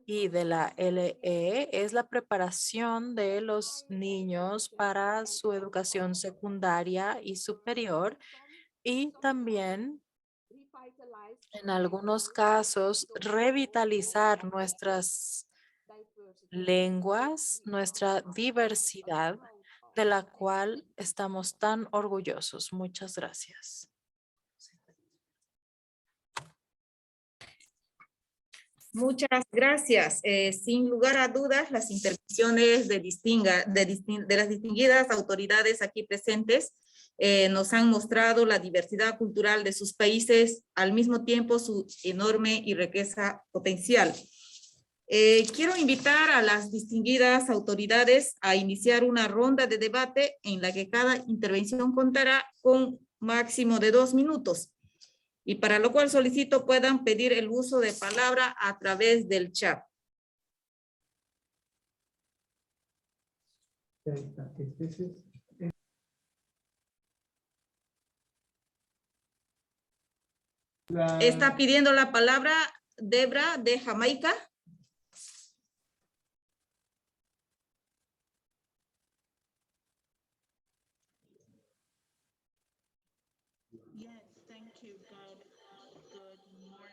y de la LE es la preparación de los niños para su educación secundaria y superior y también en algunos casos revitalizar nuestras lenguas, nuestra diversidad de la cual estamos tan orgullosos. Muchas gracias. Muchas gracias. Sin lugar a dudas, las intervenciones de las distinguidas autoridades aquí presentes nos han mostrado la diversidad cultural de sus países, al mismo tiempo su enorme y riqueza potencial. Quiero invitar a las distinguidas autoridades a iniciar una ronda de debate en la que cada intervención contará con máximo de 2 minutos. Y para lo cual solicito puedan pedir el uso de palabra a través del chat. Está pidiendo la palabra Debra de Jamaica.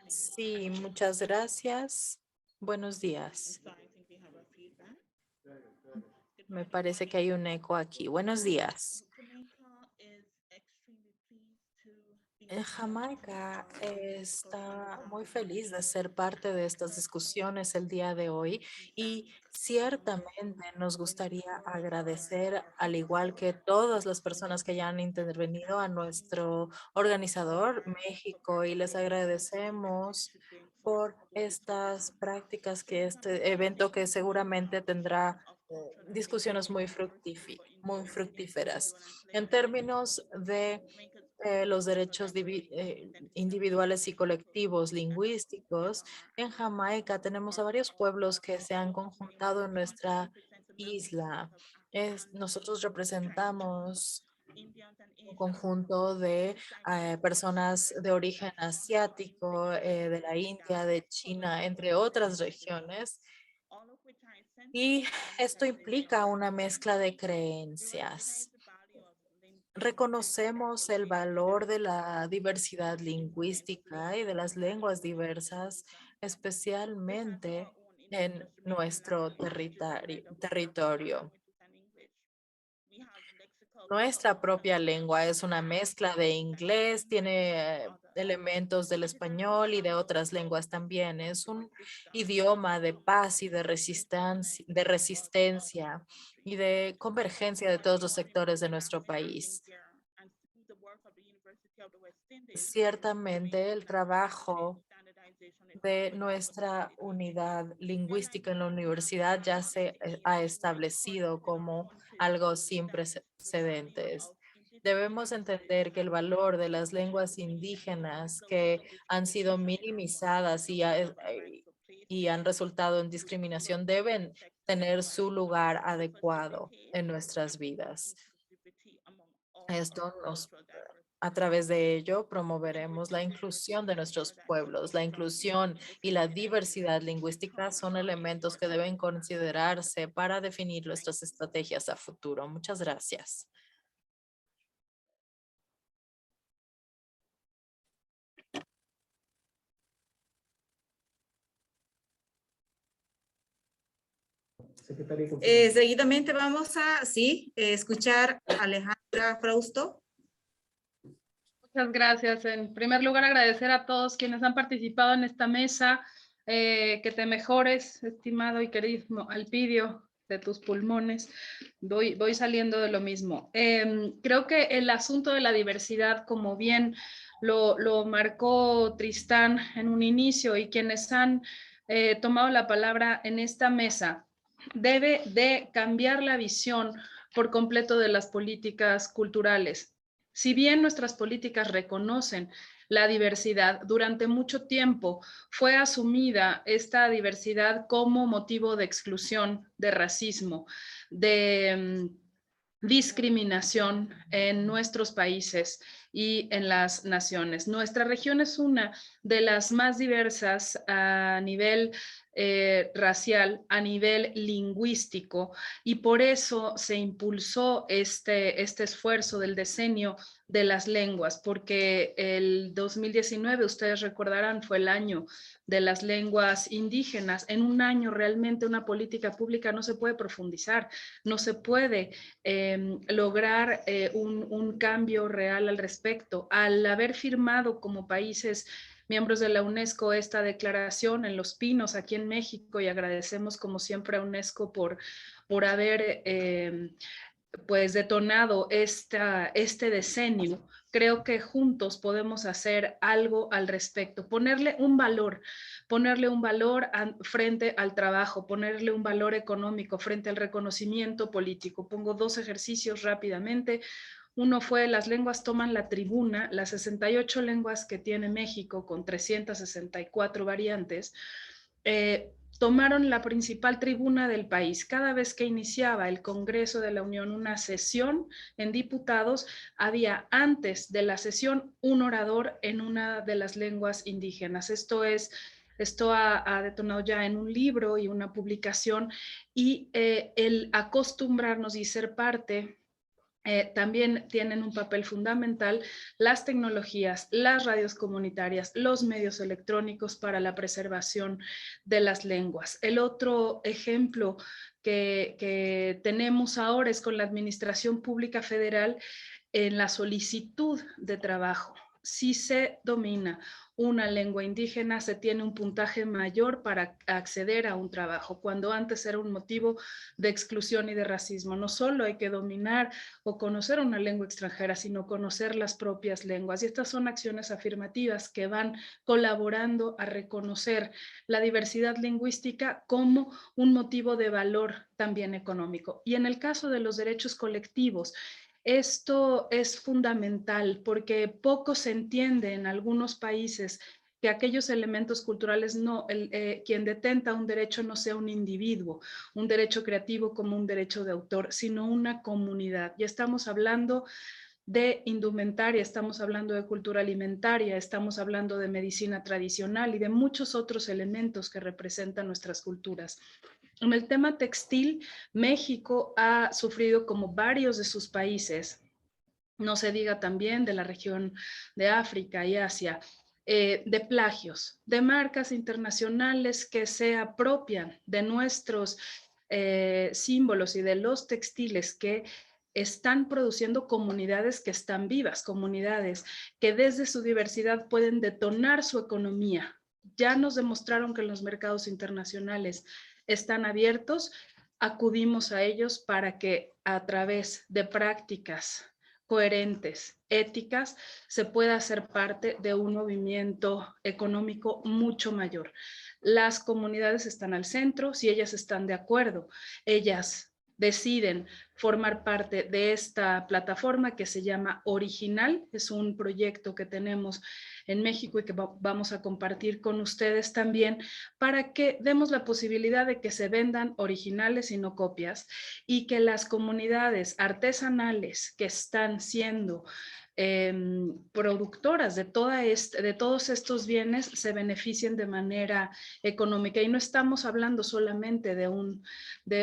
Sí, muchas gracias. Buenos días. Me parece que hay un eco aquí. Buenos días. Jamaica está muy feliz de ser parte de estas discusiones el día de hoy y ciertamente nos gustaría agradecer, al igual que todas las personas que ya han intervenido, a nuestro organizador México, y les agradecemos por estas prácticas, que este evento que seguramente tendrá discusiones muy fructíferas. En términos de los derechos individuales y colectivos lingüísticos, en Jamaica tenemos a varios pueblos que se han conjuntado en nuestra isla. Nosotros representamos un conjunto de personas de origen asiático, de la India, de China, entre otras regiones. Y esto implica una mezcla de creencias. Reconocemos el valor de la diversidad lingüística y de las lenguas diversas, especialmente en nuestro territorio. Nuestra propia lengua es una mezcla de inglés, tiene elementos del español y de otras lenguas también. Es un idioma de paz y de resistencia y de convergencia de todos los sectores de nuestro país. Ciertamente el trabajo de nuestra unidad lingüística en la universidad ya se ha establecido como algo sin precedentes. Debemos entender que el valor de las lenguas indígenas que han sido minimizadas y han resultado en discriminación deben tener su lugar adecuado en nuestras vidas. A través de ello, promoveremos la inclusión de nuestros pueblos. La inclusión y la diversidad lingüística son elementos que deben considerarse para definir nuestras estrategias a futuro. Muchas gracias. Seguidamente vamos a, escuchar a Alejandra Frausto. Muchas gracias. En primer lugar, agradecer a todos quienes han participado en esta mesa. Que te mejores, estimado y querido Alpidio, de tus pulmones. Voy saliendo de lo mismo. Creo que el asunto de la diversidad, como bien lo marcó Tristán en un inicio, y quienes han tomado la palabra en esta mesa, debe de cambiar la visión por completo de las políticas culturales. Si bien nuestras políticas reconocen la diversidad, durante mucho tiempo fue asumida esta diversidad como motivo de exclusión, de racismo, de discriminación en nuestros países y en las naciones. Nuestra región es una de las más diversas a nivel racial, a nivel lingüístico, y por eso se impulsó este esfuerzo del decenio de las lenguas, porque el 2019, ustedes recordarán, fue el año de las lenguas indígenas. En un año realmente una política pública no se puede profundizar, no se puede lograr un cambio real al respecto. Al haber firmado como países miembros de la UNESCO esta declaración en Los Pinos, aquí en México, y agradecemos como siempre a UNESCO por haber pues detonado este decenio, creo que juntos podemos hacer algo al respecto, ponerle un valor frente al trabajo, ponerle un valor económico frente al reconocimiento político. Pongo dos ejercicios rápidamente. Uno fue: las lenguas toman la tribuna, las 68 lenguas que tiene México con 364 variantes, tomaron la principal tribuna del país. Cada vez que iniciaba el Congreso de la Unión una sesión en diputados, había antes de la sesión un orador en una de las lenguas indígenas. Esto ha detonado ya en un libro y una publicación, y el acostumbrarnos y ser parte también tienen un papel fundamental las tecnologías, las radios comunitarias, los medios electrónicos para la preservación de las lenguas. El otro ejemplo que tenemos ahora es con la Administración Pública Federal en la solicitud de trabajo. Si se domina una lengua indígena, se tiene un puntaje mayor para acceder a un trabajo, cuando antes era un motivo de exclusión y de racismo. No solo hay que dominar o conocer una lengua extranjera, sino conocer las propias lenguas. Y estas son acciones afirmativas que van colaborando a reconocer la diversidad lingüística como un motivo de valor también económico. Y en el caso de los derechos colectivos, esto es fundamental porque poco se entiende en algunos países que aquellos elementos culturales, quien detenta un derecho no sea un individuo, un derecho creativo como un derecho de autor, sino una comunidad. Ya estamos hablando de indumentaria, estamos hablando de cultura alimentaria, estamos hablando de medicina tradicional y de muchos otros elementos que representan nuestras culturas. En el tema textil, México ha sufrido, como varios de sus países, no se diga también de la región de África y Asia, de plagios, de marcas internacionales que se apropian de nuestros símbolos y de los textiles que están produciendo comunidades que están vivas, comunidades que desde su diversidad pueden detonar su economía. Ya nos demostraron que los mercados internacionales están abiertos, acudimos a ellos para que a través de prácticas coherentes, éticas, se pueda hacer parte de un movimiento económico mucho mayor. Las comunidades están al centro, si ellas están de acuerdo, ellas deciden formar parte de esta plataforma que se llama Original. Es un proyecto que tenemos en México y que vamos a compartir con ustedes también para que demos la posibilidad de que se vendan originales y no copias, y que las comunidades artesanales que están siendo productoras de todos estos bienes se beneficien de manera económica. Y no estamos hablando solamente de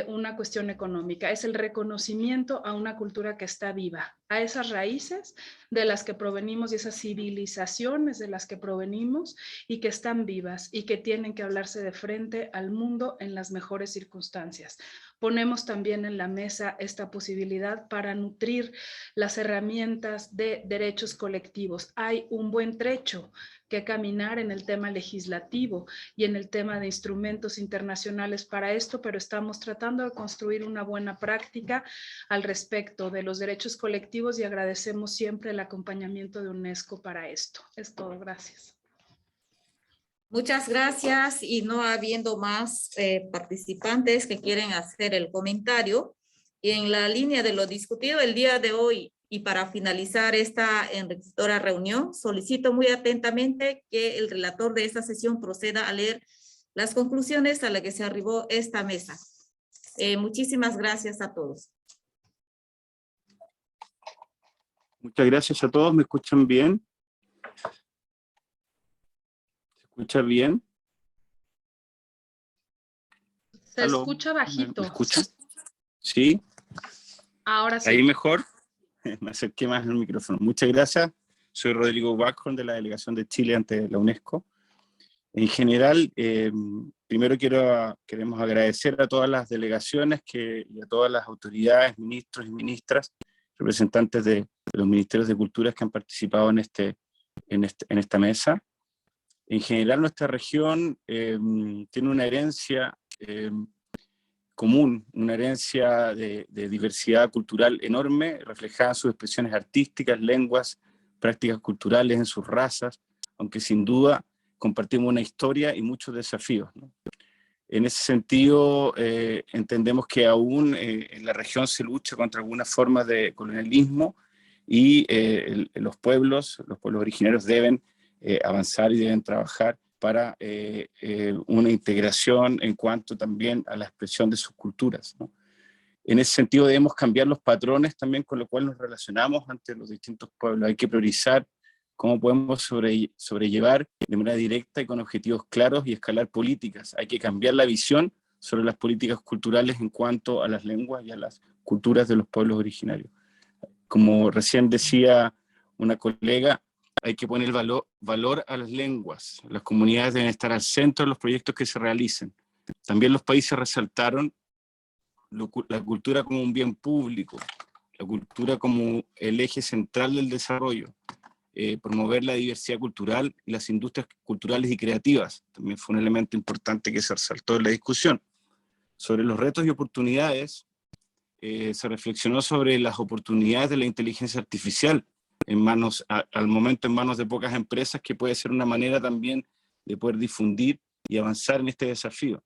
una cuestión económica, es el reconocimiento a una cultura que está viva, a esas raíces de las que provenimos y esas civilizaciones de las que provenimos y que están vivas y que tienen que hablarse de frente al mundo en las mejores circunstancias. Ponemos también en la mesa esta posibilidad para nutrir las herramientas de derechos colectivos. Hay un buen trecho que caminar en el tema legislativo y en el tema de instrumentos internacionales para esto, pero estamos tratando de construir una buena práctica al respecto de los derechos colectivos y agradecemos siempre el acompañamiento de UNESCO para esto. Es todo, gracias. Muchas gracias, y no habiendo más participantes que quieren hacer el comentario, y en la línea de lo discutido el día de hoy y para finalizar esta enriquecedora reunión, solicito muy atentamente que el relator de esta sesión proceda a leer las conclusiones a las que se arribó esta mesa. Muchísimas gracias a todos. Muchas gracias a todos. ¿Me escuchan bien? ¿Escucha bien? Se ¿Aló? escucha bajito. ¿Me escuchan? ¿Sí? Ahora sí. ¿Ahí mejor? Me acerqué más al micrófono. Muchas gracias. Soy Rodrigo Backhorn de la Delegación de Chile ante la UNESCO. En general, primero queremos agradecer a todas las delegaciones y a todas las autoridades, ministros y ministras, representantes de los ministerios de culturas que han participado en esta mesa. En general, nuestra región tiene una herencia común, una herencia de diversidad cultural enorme, reflejada en sus expresiones artísticas, lenguas, prácticas culturales, en sus razas, aunque sin duda compartimos una historia y muchos desafíos, ¿no? En ese sentido, entendemos que aún en la región se lucha contra algunas formas de colonialismo y los pueblos originarios deben avanzar y deben trabajar para una integración en cuanto también a la expresión de sus culturas, ¿no? En ese sentido debemos cambiar los patrones también con los cuales nos relacionamos ante los distintos pueblos. Hay que priorizar cómo podemos sobrellevar de manera directa y con objetivos claros y escalar políticas. Hay que cambiar la visión sobre las políticas culturales en cuanto a las lenguas y a las culturas de los pueblos originarios. Como recién decía una colega, hay que poner valor a las lenguas. Las comunidades deben estar al centro de los proyectos que se realicen. También los países resaltaron la cultura como un bien público, la cultura como el eje central del desarrollo, promover la diversidad cultural y las industrias culturales y creativas. También fue un elemento importante que se resaltó en la discusión. Sobre los retos y oportunidades, se reflexionó sobre las oportunidades de la inteligencia artificial al momento en manos de pocas empresas, que puede ser una manera también de poder difundir y avanzar en este desafío.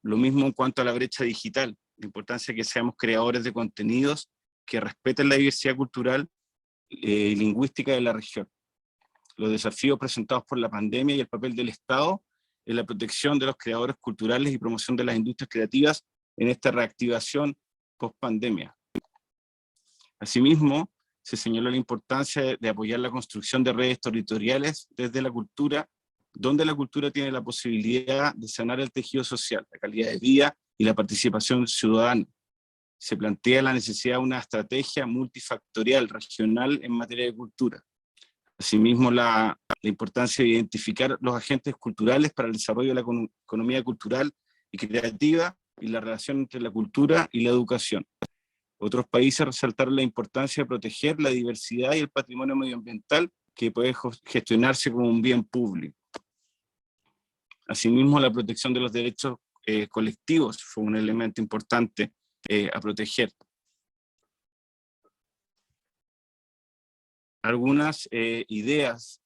Lo mismo en cuanto a la brecha digital, la importancia de que seamos creadores de contenidos que respeten la diversidad cultural y lingüística de la región. Los desafíos presentados por la pandemia y el papel del Estado en la protección de los creadores culturales y promoción de las industrias creativas en esta reactivación post-pandemia. Asimismo, se señaló la importancia de apoyar la construcción de redes territoriales desde la cultura, donde la cultura tiene la posibilidad de sanar el tejido social, la calidad de vida y la participación ciudadana. Se plantea la necesidad de una estrategia multifactorial regional en materia de cultura. Asimismo, la importancia de identificar los agentes culturales para el desarrollo de la economía cultural y creativa y la relación entre la cultura y la educación. Otros países resaltaron la importancia de proteger la diversidad y el patrimonio medioambiental, que puede gestionarse como un bien público. Asimismo, la protección de los derechos colectivos fue un elemento importante a proteger. Algunas ideas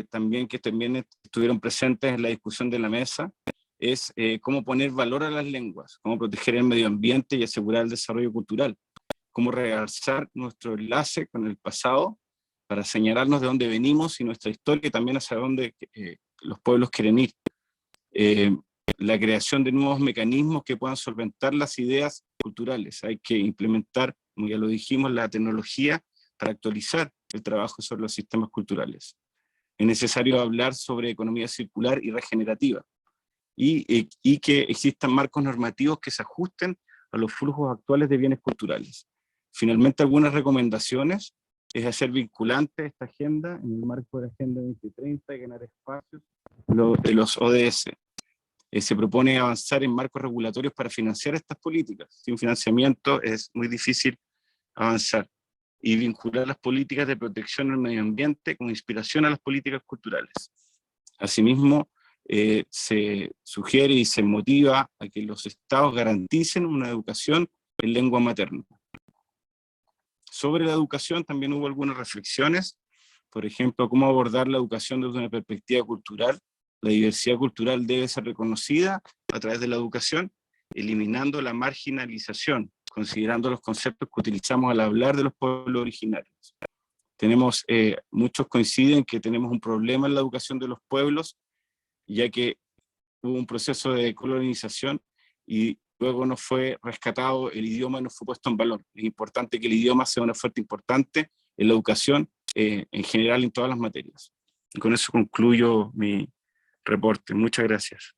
también que también estuvieron presentes en la discusión de la mesa es cómo poner valor a las lenguas, cómo proteger el medio ambiente y asegurar el desarrollo cultural, cómo realzar nuestro enlace con el pasado para señalarnos de dónde venimos y nuestra historia, y también hacia dónde los pueblos quieren ir. La creación de nuevos mecanismos que puedan solventar las ideas culturales. Hay que implementar, como ya lo dijimos, la tecnología para actualizar el trabajo sobre los sistemas culturales. Es necesario hablar sobre economía circular y regenerativa, y que existan marcos normativos que se ajusten a los flujos actuales de bienes culturales. Finalmente, algunas recomendaciones es hacer vinculante esta agenda en el marco de la Agenda 2030 y ganar espacios de los ODS. Se propone avanzar en marcos regulatorios para financiar estas políticas. Sin financiamiento es muy difícil avanzar. Y vincular las políticas de protección al medio ambiente con inspiración a las políticas culturales. Asimismo, se sugiere y se motiva a que los estados garanticen una educación en lengua materna. Sobre la educación también hubo algunas reflexiones, por ejemplo, cómo abordar la educación desde una perspectiva cultural. La diversidad cultural debe ser reconocida a través de la educación, eliminando la marginalización, considerando los conceptos que utilizamos al hablar de los pueblos originarios. Muchos coinciden que tenemos un problema en la educación de los pueblos, ya que hubo un proceso de colonización y luego no fue rescatado el idioma, no fue puesto en valor. Es importante que el idioma sea una fuente importante en la educación, en general en todas las materias. Y con eso concluyo mi reporte. Muchas gracias.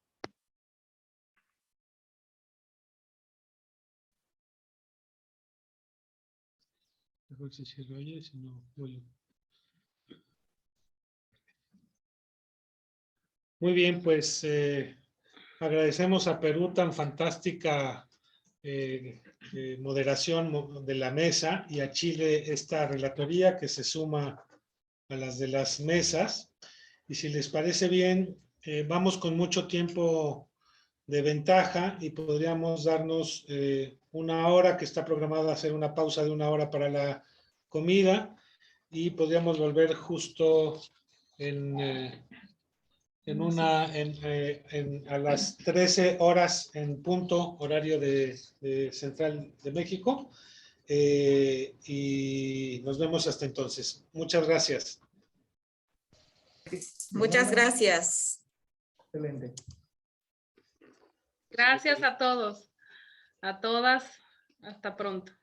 Muy bien, pues agradecemos a Perú tan fantástica moderación de la mesa, y a Chile esta relatoría que se suma a las de las mesas. Y si les parece bien, vamos con mucho tiempo de ventaja y podríamos darnos una hora, que está programada a hacer una pausa de una hora para la comida, y podríamos volver justo a las 13 horas en punto, horario de Central de México, y nos vemos hasta entonces. Muchas gracias. Muchas gracias. Excelente. Gracias a todos, a todas. Hasta pronto.